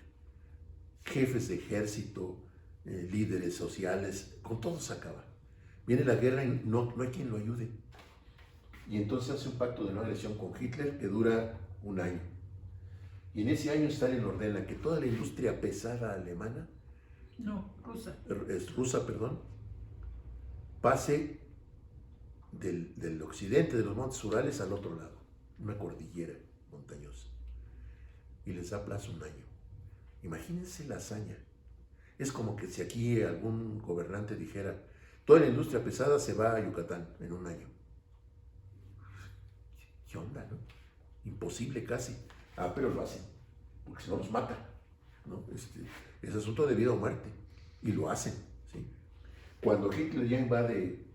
Jefes de ejército, líderes sociales, con todos acaba. Viene la guerra y no hay quien lo ayude. Y entonces hace un pacto de no agresión con Hitler que dura un año. Y en ese año Stalin ordena que toda la industria pesada alemana, rusa, pase del occidente de los Montes Urales al otro lado, una cordillera montañosa. Y les da plazo un año. Imagínense la hazaña. Es como que si aquí algún gobernante dijera, toda la industria pesada se va a Yucatán en un año. ¿Qué onda, no? Imposible casi. Pero lo hacen, porque si no los mata, ¿no? Es asunto de vida o muerte, y lo hacen, ¿sí? Cuando Hitler ya invade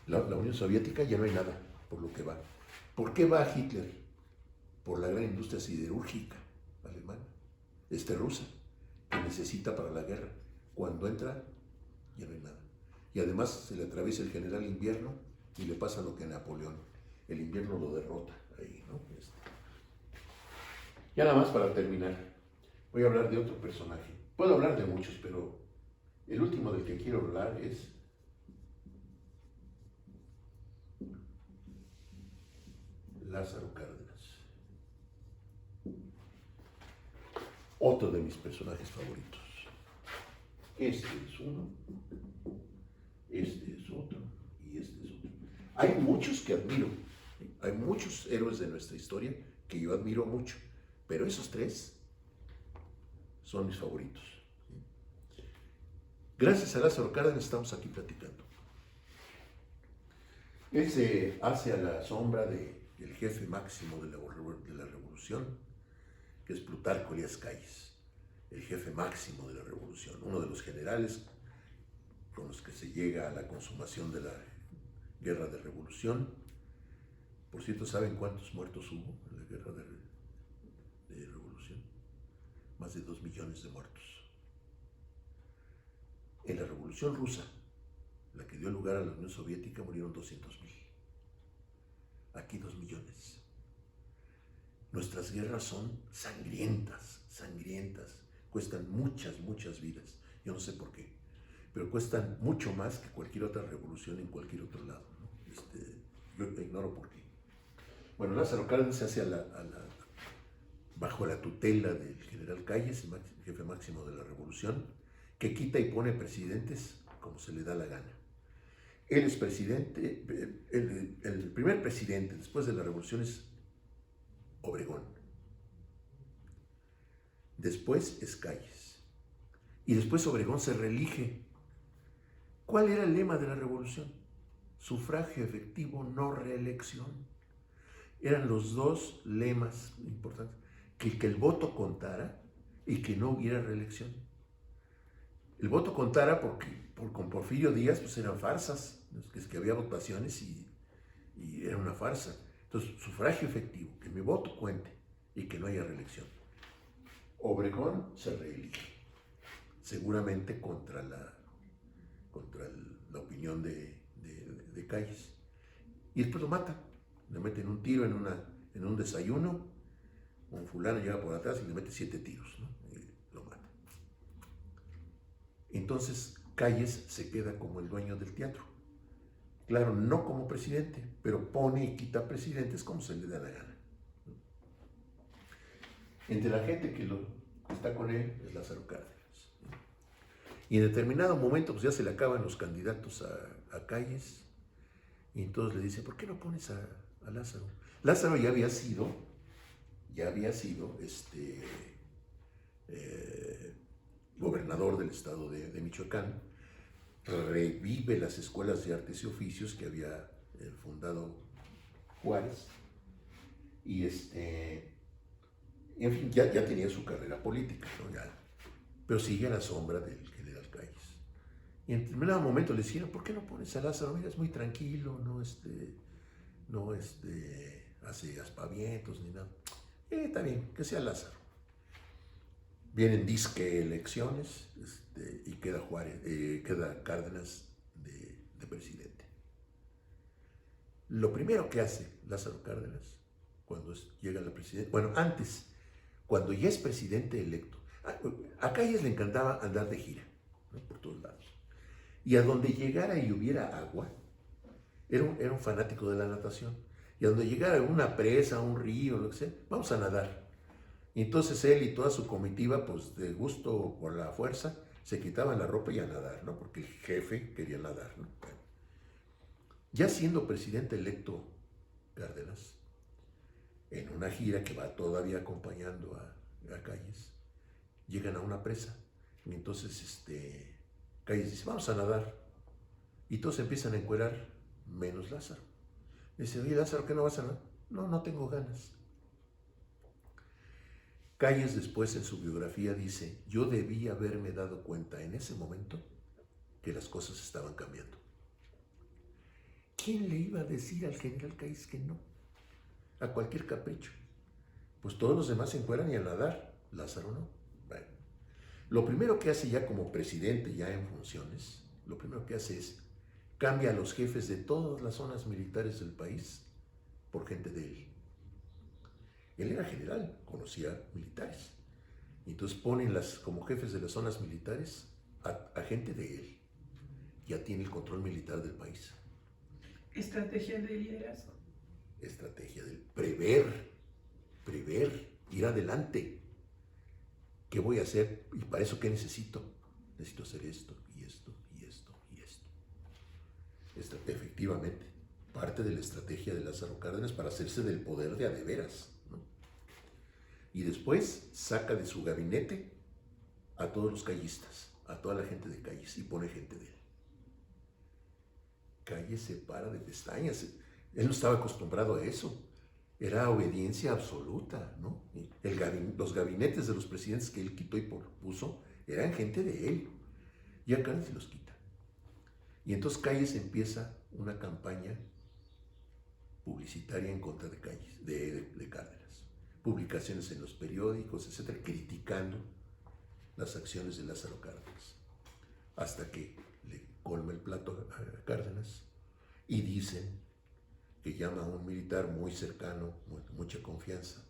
la Unión Soviética, ya no hay nada por lo que va. ¿Por qué va Hitler? Por la gran industria siderúrgica alemana, rusa, que necesita para la guerra. Cuando entra, ya no hay nada. Y además se le atraviesa el general invierno y le pasa lo que a Napoleón. El invierno lo derrota ahí, ¿no? Ya nada más para terminar, voy a hablar de otro personaje. Puedo hablar de muchos, pero el último del que quiero hablar es Lázaro Cárdenas. Otro de mis personajes favoritos. Este es uno, este es otro y este es otro. Hay muchos que admiro, hay muchos héroes de nuestra historia que yo admiro mucho. Pero esos tres son mis favoritos. Gracias a Lázaro Cárdenas estamos aquí platicando. Él se hace a la sombra del jefe máximo de la revolución, que es Plutarco Elías Calles, el jefe máximo de la revolución, uno de los generales con los que se llega a la consumación de la guerra de revolución. Por cierto, ¿saben cuántos muertos hubo en la guerra de revolución? Más de 2 millones de muertos. En la Revolución Rusa, la que dio lugar a la Unión Soviética, murieron 200,000. Aquí 2 millones. Nuestras guerras son sangrientas, cuestan muchas vidas. Yo no sé por qué, pero cuestan mucho más que cualquier otra revolución en cualquier otro lado, ¿no? Yo ignoro por qué. Bueno, Lázaro Cárdenas se hace bajo la tutela del general Calles, el jefe máximo de la revolución, que quita y pone presidentes como se le da la gana. Él es presidente, el primer presidente después de la revolución es Obregón. Después es Calles. Y después Obregón se reelige. ¿Cuál era el lema de la revolución? Sufragio efectivo, no reelección. Eran los dos lemas importantes, que el voto contara y que no hubiera reelección. El voto contara porque con Porfirio Díaz pues eran farsas, es que había votaciones y era una farsa. Entonces, sufragio efectivo, que mi voto cuente y que no haya reelección. Obregón se reelige, seguramente contra la opinión de Calles. Y después lo matan, le meten un tiro en un desayuno, un fulano llega por atrás y le mete 7 tiros, ¿no? Y lo mata. Entonces Calles se queda como el dueño del teatro. Claro, no como presidente, pero pone y quita presidentes como se le da la gana. Entre la gente que está con él es Lázaro Cárdenas. Y en determinado momento pues ya se le acaban los candidatos a Calles. Y entonces le dice, ¿por qué no pones a Lázaro? Lázaro ya había sido gobernador del estado de Michoacán, revive las escuelas de artes y oficios que había fundado Juárez, y en fin, ya tenía su carrera política, ¿no? Pero sigue a la sombra del general Calles. Y en determinado momento le decían, ¿por qué no pones a Lázaro? Mira, es muy tranquilo, no hace aspavientos ni nada. Está bien, que sea Lázaro. Vienen disque elecciones y queda Cárdenas de presidente. Lo primero que hace Lázaro Cárdenas cuando llega a la presidencia, bueno, antes, cuando ya es presidente electo, a Calles le encantaba andar de gira, ¿no? Por todos lados. Y a donde llegara y hubiera agua, era un fanático de la natación. Y a donde llegara una presa, un río, lo que sea, vamos a nadar. Y entonces él y toda su comitiva, pues de gusto o por la fuerza, se quitaban la ropa y a nadar, ¿no? Porque el jefe quería nadar, ¿no? Bueno, ya siendo presidente electo Cárdenas, en una gira que va todavía acompañando a Calles, llegan a una presa. Y entonces Calles dice, vamos a nadar. Y todos empiezan a encuerar, menos Lázaro. Dice, oye Lázaro, ¿qué no vas a nadar? No, no tengo ganas. Calles después en su biografía dice, yo debí haberme dado cuenta en ese momento que las cosas estaban cambiando. ¿Quién le iba a decir al general Calles que no? A cualquier capricho. Pues todos los demás se encueran y a nadar, Lázaro no. Bueno, lo primero que hace ya como presidente, ya en funciones, lo primero que hace es cambia a los jefes de todas las zonas militares del país por gente de él. Él era general, conocía militares. Y entonces ponen como jefes de las zonas militares a gente de él. Ya tiene el control militar del país. Estrategia de liderazgo. Estrategia del prever, ir adelante. ¿Qué voy a hacer? ¿Y para eso qué necesito? Necesito hacer esto, y esto, y esto, y esto. Efectivamente, parte de la estrategia de Lázaro Cárdenas para hacerse del poder de a de veras, ¿no? Y después saca de su gabinete a todos los callistas, a toda la gente de Calles, y pone gente de él. Calles se para de pestañas. Él no estaba acostumbrado a eso. Era obediencia absoluta, ¿no? Los gabinetes de los presidentes que él quitó y puso eran gente de él. Y a Cárdenas se los quita. Y entonces Calles empieza una campaña publicitaria en contra de Calles, de Cárdenas. Publicaciones en los periódicos, etcétera, criticando las acciones de Lázaro Cárdenas. Hasta que le colma el plato a Cárdenas y dicen que llama a un militar muy cercano, mucha confianza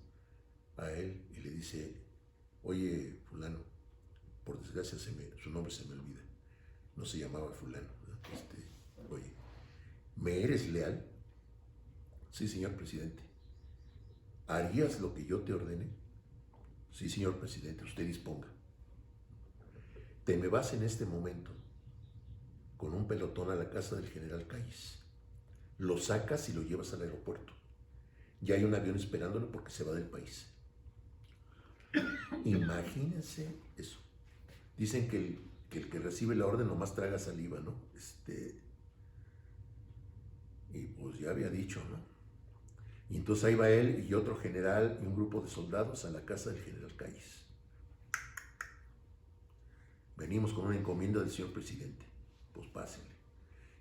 a él, y le dice, oye, fulano, por desgracia su nombre se me olvida, no se llamaba fulano, ¿no? Oye, ¿me eres leal? Sí, señor presidente. ¿Harías lo que yo te ordene? Sí, señor presidente, usted disponga. Te me vas en este momento con un pelotón a la casa del general Calles. Lo sacas y lo llevas al aeropuerto. Ya hay un avión esperándolo porque se va del país. Imagínense eso. Dicen que el que recibe la orden nomás traga saliva, ¿no? Y pues ya había dicho, ¿no? Y entonces ahí va él y otro general y un grupo de soldados a la casa del general Calles. Venimos con una encomienda del señor presidente. Pues pásenle.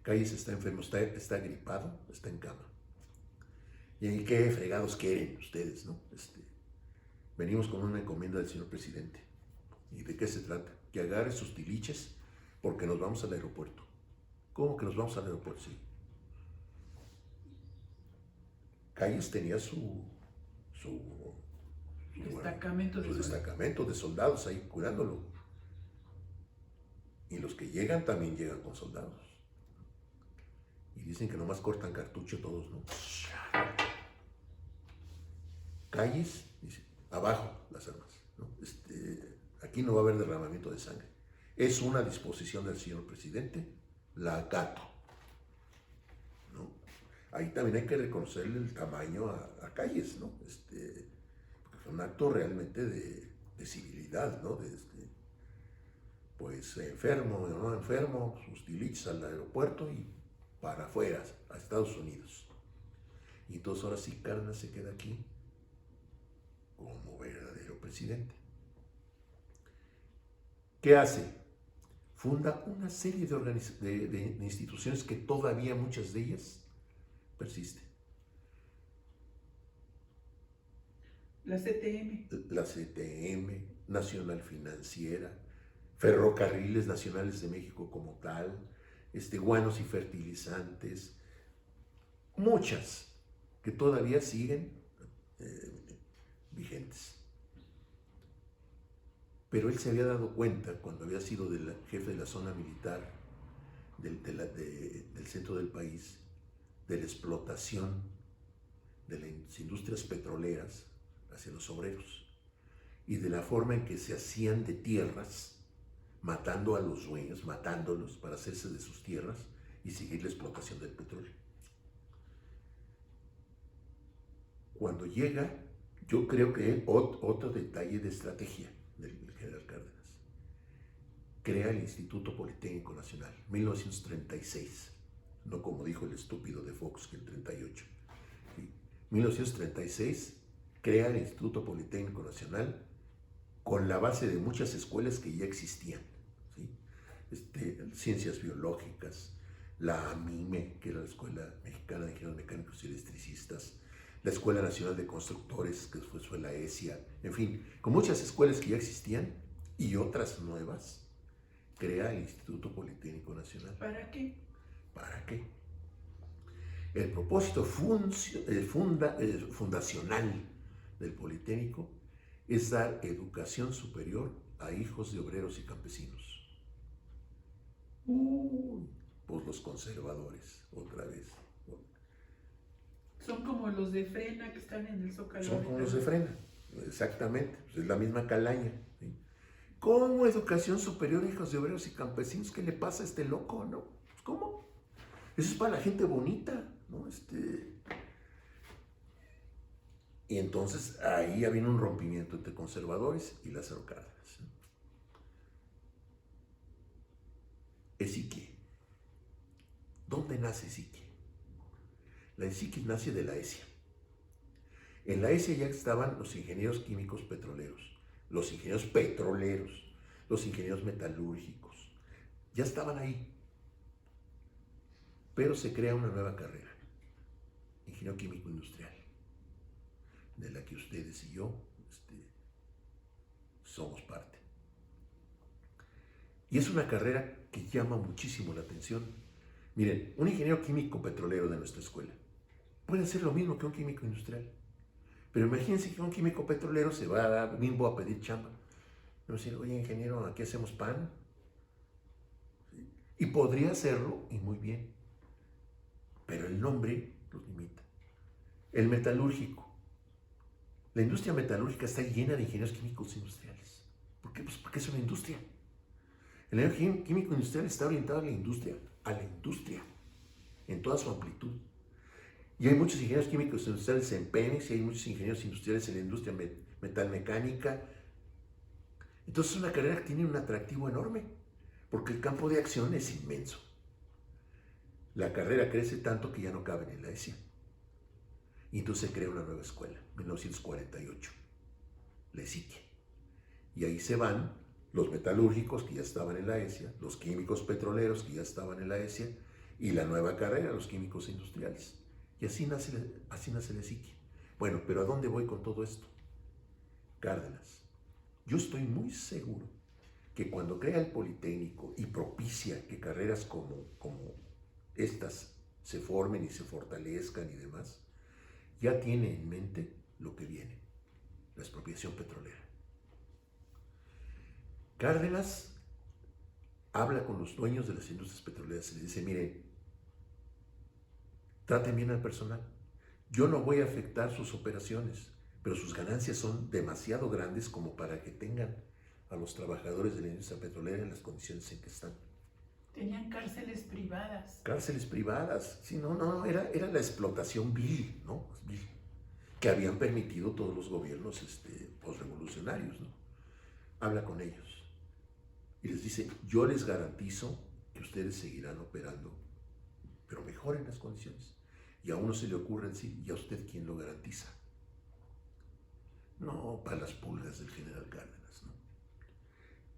Calles está enfermo, está gripado, está en cama. ¿Y qué fregados quieren ustedes, no? Venimos con una encomienda del señor presidente. ¿Y de qué se trata? Que agarre sus tiliches porque nos vamos al aeropuerto. ¿Cómo que nos vamos al aeropuerto? Sí. Calles tenía su destacamento de soldados ahí cuidándolo. Y los que llegan también llegan con soldados. Y dicen que nomás cortan cartucho todos, ¿no? Calles, dice, abajo las armas, ¿no? Aquí no va a haber derramamiento de sangre. Es una disposición del señor presidente, la acato, ¿no? Ahí también hay que reconocerle el tamaño a Calles, ¿no? Porque fue un acto realmente de civilidad, ¿no? Pues enfermo, no enfermo, sus tiliches al aeropuerto y para afuera, a Estados Unidos. Y entonces ahora sí Cárdenas se queda aquí como verdadero presidente. ¿Qué hace? Funda una serie de instituciones que todavía muchas de ellas persisten. La CTM. La CTM, Nacional Financiera, Ferrocarriles Nacionales de México como tal, guanos y fertilizantes, muchas que todavía siguen vigentes. Pero él se había dado cuenta, cuando había sido jefe de la zona militar del centro del país, de la explotación de las industrias petroleras hacia los obreros y de la forma en que se hacían de tierras, matando a los dueños, matándolos para hacerse de sus tierras y seguir la explotación del petróleo. Cuando llega, yo creo que otro detalle de estrategia del general Cárdenas, crea el Instituto Politécnico Nacional, 1936, no como dijo el estúpido de Fox que en 38. ¿Sí? 1936 crea el Instituto Politécnico Nacional con la base de muchas escuelas que ya existían, ¿sí? Ciencias biológicas, la AMIME, que era la Escuela Mexicana de Ingenieros Mecánicos y Electricistas, la Escuela Nacional de Constructores, que después fue la ESIA, en fin, con muchas escuelas que ya existían y otras nuevas, crea el Instituto Politécnico Nacional. ¿Para qué? ¿Para qué? El propósito fundacional del Politécnico es dar educación superior a hijos de obreros y campesinos. Pues los conservadores, otra vez. Son como los de Frena que están en el Zócalo. Son como los de Frena, exactamente, pues es la misma calaña. ¿Sí? ¿Cómo educación superior a hijos de obreros y campesinos? ¿Qué le pasa a este loco, no? Pues, ¿cómo? Eso es para la gente bonita, ¿no? Y entonces ahí ya viene un rompimiento entre conservadores y Lázaro Cárdenas. Esiquie. ¿Dónde nace Esiquie? La Esiquie nace de la ESIA. En la ESIA ya estaban los ingenieros químicos petroleros, los ingenieros petroleros, los ingenieros metalúrgicos. Ya estaban ahí. Pero se crea una nueva carrera, ingeniero químico industrial, de la que ustedes y yo somos parte. Y es una carrera que llama muchísimo la atención. Miren, un ingeniero químico petrolero de nuestra escuela puede hacer lo mismo que un químico industrial. Pero imagínense que un químico petrolero se va a Bimbo a pedir chamba. Y va a decir, oye, ingeniero, aquí hacemos pan. ¿Sí? Y podría hacerlo, y muy bien. Pero el nombre los limita. El metalúrgico. La industria metalúrgica está llena de ingenieros químicos industriales. ¿Por qué? Pues porque es una industria. El ingeniero químico industrial está orientado a la industria, en toda su amplitud. Y hay muchos ingenieros químicos industriales en Pemex, y hay muchos ingenieros industriales en la industria metalmecánica. Entonces es una carrera que tiene un atractivo enorme, porque el campo de acción es inmenso. La carrera crece tanto que ya no caben en la ESIA. Y entonces se crea una nueva escuela, 1948, la ESIQUE. Y ahí se van los metalúrgicos que ya estaban en la ESIA, los químicos petroleros que ya estaban en la ESIA, y la nueva carrera, los químicos industriales. Y así nace la ESIQUE. Bueno, pero ¿a dónde voy con todo esto? Cárdenas. Yo estoy muy seguro que cuando crea el Politécnico y propicia que carreras como estas se formen y se fortalezcan y demás, ya tiene en mente lo que viene, la expropiación petrolera. Cárdenas habla con los dueños de las industrias petroleras y les dice, miren, traten bien al personal. Yo no voy a afectar sus operaciones, pero sus ganancias son demasiado grandes como para que tengan a los trabajadores de la industria petrolera en las condiciones en que están. Tenían cárceles privadas. Cárceles privadas, sí, no, era la explotación vil, ¿no? Vil, que habían permitido todos los gobiernos posrevolucionarios, ¿no? Habla con ellos y les dice, yo les garantizo que ustedes seguirán operando, pero mejoren las condiciones. Y a uno se le ocurre decir, ¿y a usted quién lo garantiza? No, para las pulgas del general Cárdenas, ¿no?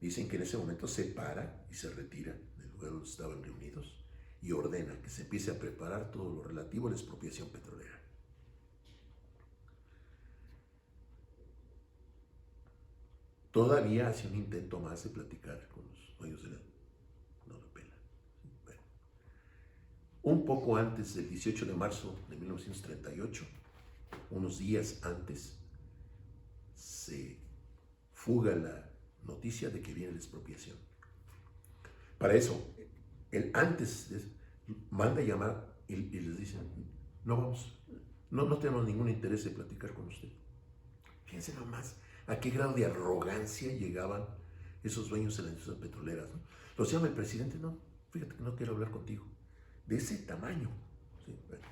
Dicen que en ese momento se para y se retira del lugar donde estaban reunidos y ordena que se empiece a preparar todo lo relativo a la expropiación petrolera. Todavía hace un intento más de platicar con los dueños de la... No lo pela. Bueno. Un poco antes del 18 de marzo de 1938, unos días antes, se fuga la noticia de que viene la expropiación. Para eso, él antes manda llamar y les dice, no vamos, no tenemos ningún interés de platicar con usted. Fíjense nomás a qué grado de arrogancia llegaban esos dueños de las industrias petroleras, ¿no? Los llama el presidente, no, fíjate que no quiero hablar contigo. De ese tamaño. ¿Sí? Bueno.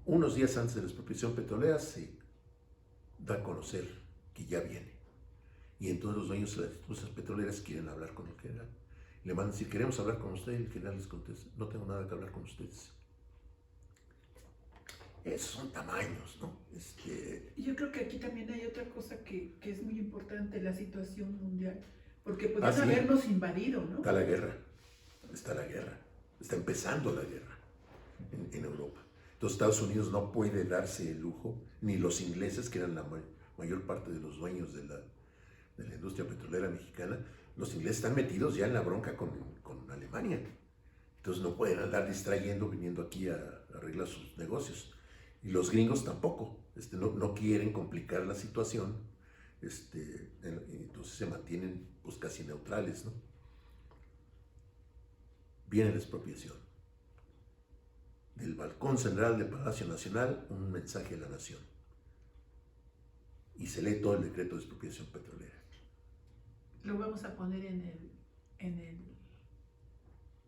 Unos días antes de la expropiación petrolera se da a conocer que ya viene. Y entonces los dueños de las industrias petroleras quieren hablar con el general. Le mandan decir, queremos hablar con usted, y el general les contesta, no tengo nada que hablar con ustedes. Esos son tamaños, ¿no? Y yo creo que aquí también hay otra cosa que es muy importante, la situación mundial. Porque podrían Ah, sí. habernos invadido, ¿no? Está la guerra, está empezando la guerra en Europa. Entonces Estados Unidos no puede darse el lujo, ni los ingleses, que eran la mayor parte de los dueños de la industria petrolera mexicana, los ingleses están metidos ya en la bronca con Alemania. Entonces no pueden andar distrayendo, viniendo aquí a arreglar sus negocios. Y los gringos tampoco, no quieren complicar la situación, entonces se mantienen pues casi neutrales, ¿no? Viene la expropiación. Del balcón central del Palacio Nacional, un mensaje a la nación. Y se lee todo el decreto de expropiación petrolera. Lo vamos a poner en el...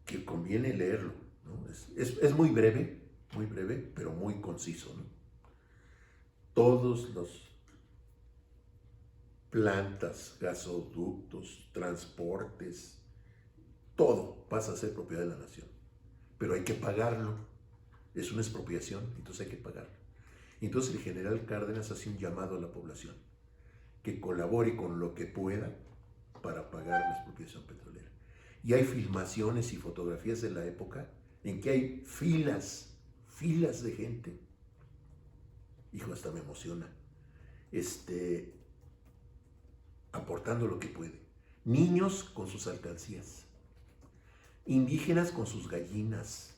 Que conviene leerlo, ¿no? Es muy breve, pero muy conciso, ¿no? Todos los plantas, gasoductos, transportes, todo pasa a ser propiedad de la nación. Pero hay que pagarlo. Es una expropiación, entonces hay que pagarlo. Entonces el general Cárdenas hace un llamado a la población que colabore con lo que pueda para pagar la expropiación petrolera. Y hay filmaciones y fotografías de la época en que hay filas de gente. Hijo, hasta me emociona. Aportando lo que puede. Niños con sus alcancías. Indígenas con sus gallinas.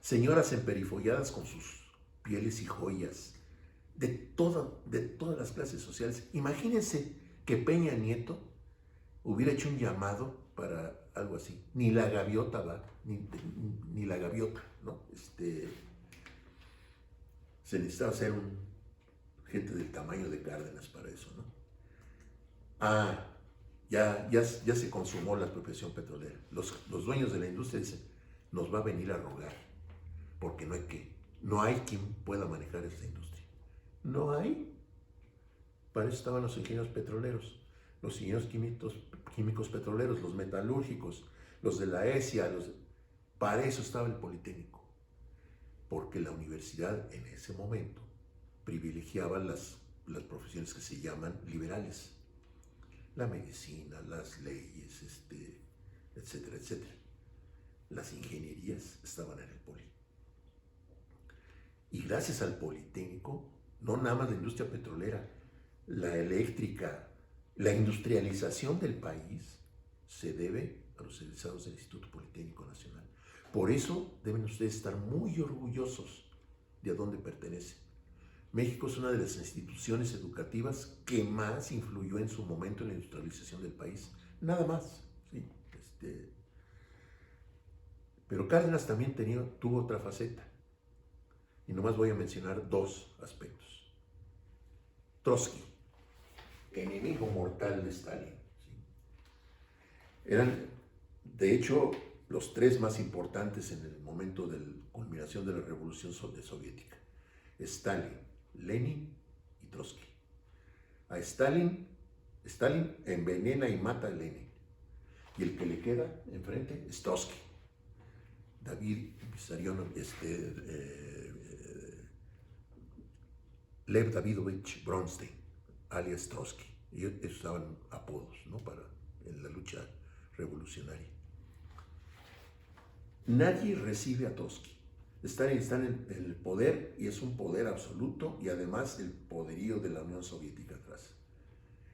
Señoras emperifolladas con sus pieles y joyas. De todas las clases sociales. Imagínense que Peña Nieto hubiera hecho un llamado para algo así. Ni la gaviota va, ni la gaviota, ¿no? Se necesitaba ser gente del tamaño de Cárdenas para eso, ¿no? Ya se consumó la expropiación petrolera. Los dueños de la industria dicen, nos va a venir a rogar, porque no hay quien pueda manejar esta industria. No hay. Para eso estaban los ingenieros petroleros, los ingenieros químicos petroleros, los metalúrgicos, los de la ESIA, para eso estaba el Politécnico. porque la universidad en ese momento privilegiaba las profesiones que se llaman liberales, la medicina, las leyes, etcétera, etcétera. Las ingenierías estaban en el Poli. Y gracias al Politécnico, no nada más la industria petrolera, la eléctrica, la industrialización del país se debe a los egresados del Instituto Politécnico Nacional. Por eso deben ustedes estar muy orgullosos de a dónde pertenecen. México es una de las instituciones educativas que más influyó en su momento en la industrialización del país. Nada más. ¿Sí? Pero Cárdenas también tuvo otra faceta. Y nomás voy a mencionar dos aspectos. Trotsky, enemigo mortal de Stalin. ¿Sí? Eran, de hecho, los tres más importantes en el momento de la culminación de la Revolución Soviética. Stalin, Lenin y Trotsky. A Stalin envenena y mata a Lenin. Y el que le queda enfrente es Trotsky. David Vissarionov, Lev Davidovich Bronstein, alias Trotsky. Ellos usaban apodos, ¿no? En la lucha revolucionaria. Nadie recibe a Trotsky. Están en el poder y es un poder absoluto y además el poderío de la Unión Soviética atrás.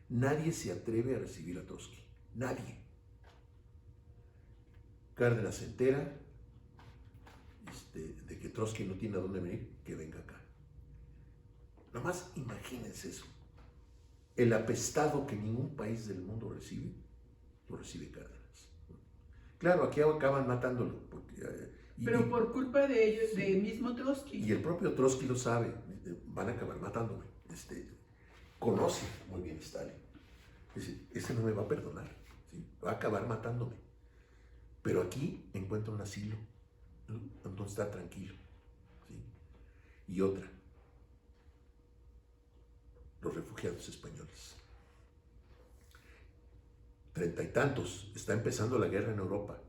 Nadie se atreve a recibir a Trotsky. Nadie. Cárdenas se entera de que Trotsky no tiene a dónde venir, que venga acá. Nomás imagínense eso. El apestado que ningún país del mundo recibe, lo recibe Cárdenas. Claro, aquí acaban matándolo. Pero por culpa de ellos, sí, de mismo Trotsky. Y el propio Trotsky lo sabe, van a acabar matándome. Conoce muy bien Stalin. Ese no me va a perdonar, ¿sí? Va a acabar matándome. Pero aquí encuentra un asilo, ¿no? Donde está tranquilo. ¿Sí? Y otra, los refugiados españoles. 30 y tantos, está empezando la guerra en Europa.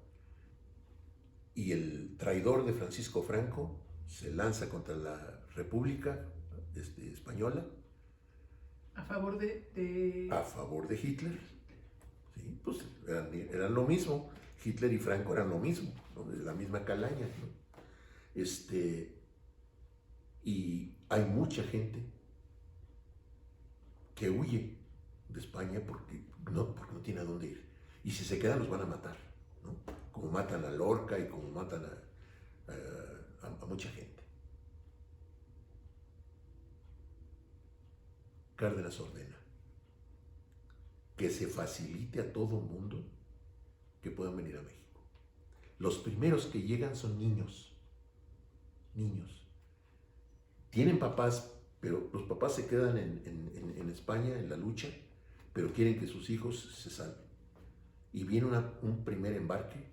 Y el traidor de Francisco Franco se lanza contra la República Española. A favor de... A favor de Hitler. ¿Sí? Pues eran lo mismo. Hitler y Franco eran lo mismo, ¿no? De la misma calaña, ¿no? Y hay mucha gente que huye de España porque no tiene a dónde ir. Y si se quedan los van a matar, ¿no? Como matan a Lorca y como matan a mucha gente. Cárdenas ordena que se facilite a todo mundo que puedan venir a México. Los primeros que llegan son niños. Niños. Tienen papás, pero los papás se quedan en España, en la lucha, pero quieren que sus hijos se salven. Y viene un primer embarque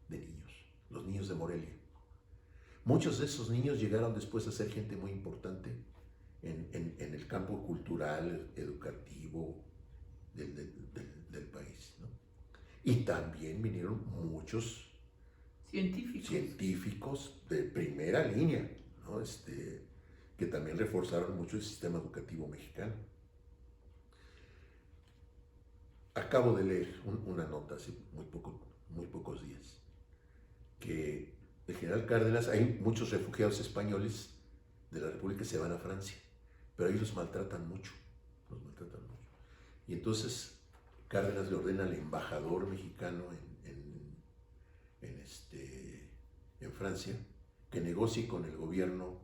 de niños, los niños de Morelia. Muchos de esos niños llegaron después a ser gente muy importante en el campo cultural, educativo del país, ¿no? Y también vinieron muchos científicos de primera línea, ¿no? Que también reforzaron mucho el sistema educativo mexicano. Acabo de leer una nota hace muy pocos días, que el general Cárdenas, hay muchos refugiados españoles de la República que se van a Francia, pero ahí los maltratan mucho. Y entonces Cárdenas le ordena al embajador mexicano en Francia que negocie con el gobierno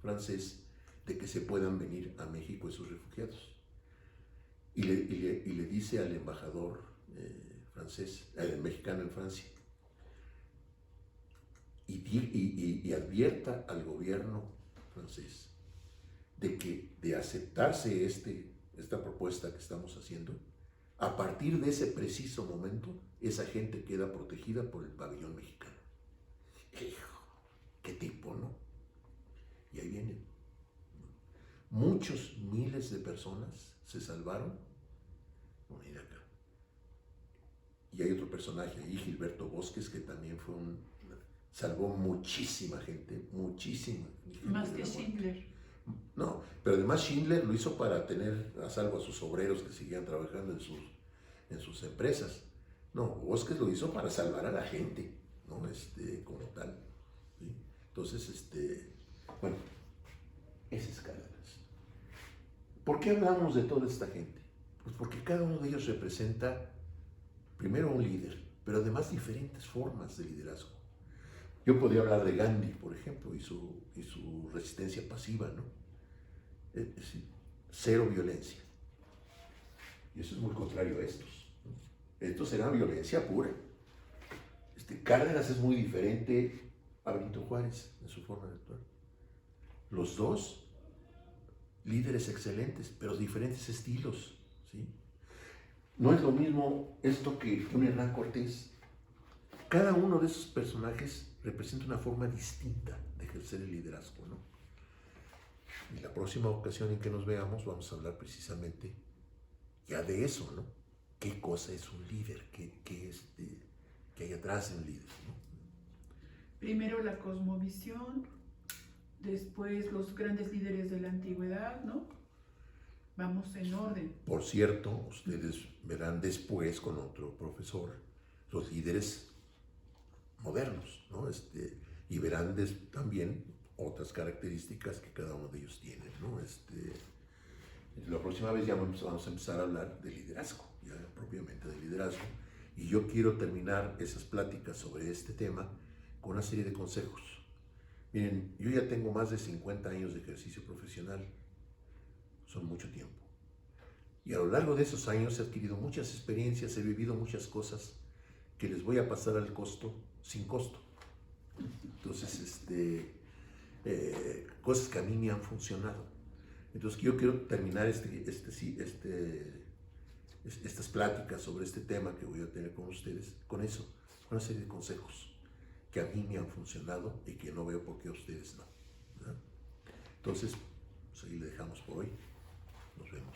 francés de que se puedan venir a México esos refugiados. Y le dice al embajador mexicano en Francia, y advierta al gobierno francés de que de aceptarse esta propuesta que estamos haciendo, a partir de ese preciso momento, esa gente queda protegida por el pabellón mexicano. ¡Hijo! ¡Qué tipo!, ¿no? Y ahí vienen. Muchos miles de personas se salvaron. Mira acá. Y hay otro personaje ahí, Gilberto Bosques, que también fue salvó muchísima gente, muchísima. Gente Más de que la muerte. Schindler. No, pero además Schindler lo hizo para tener a salvo a sus obreros que seguían trabajando en sus empresas. No, Bosques lo hizo para salvar a la gente, ¿no? Como tal. ¿Sí? Entonces, bueno, ese es Cárdenas. ¿Por qué hablamos de toda esta gente? Pues porque cada uno de ellos representa primero un líder, pero además diferentes formas de liderazgo. Yo podría hablar de Gandhi, por ejemplo, y su resistencia pasiva, ¿no? Es decir, cero violencia. Y eso es muy contrario a estos, ¿no? Estos serán violencia pura. Cárdenas es muy diferente a Benito Juárez en su forma de actuar. Los dos, líderes excelentes, pero diferentes estilos, ¿sí? No es lo mismo esto que un Hernán Cortés. Cada uno de esos personajes representa una forma distinta de ejercer el liderazgo, ¿no? Y la próxima ocasión en que nos veamos vamos a hablar precisamente ya de eso, ¿no? ¿Qué cosa es un líder? ¿Qué hay atrás de un líder, ¿no? Primero la cosmovisión, después los grandes líderes de la antigüedad, ¿no? Vamos en orden. Por cierto, ustedes verán después con otro profesor los líderes modernos, ¿no? Y verán también otras características que cada uno de ellos tiene, ¿no? La próxima vez ya vamos a empezar a hablar de liderazgo, ya propiamente de liderazgo, y yo quiero terminar esas pláticas sobre este tema con una serie de consejos. Miren, yo ya tengo más de 50 años de ejercicio profesional, son mucho tiempo, y a lo largo de esos años he adquirido muchas experiencias, he vivido muchas cosas que les voy a pasar al costo, sin costo. Entonces, cosas que a mí me han funcionado. Entonces, yo quiero terminar estas pláticas sobre este tema que voy a tener con ustedes, con eso, con una serie de consejos que a mí me han funcionado y que no veo por qué a ustedes no, ¿verdad? Entonces, pues ahí le dejamos por hoy. Nos vemos.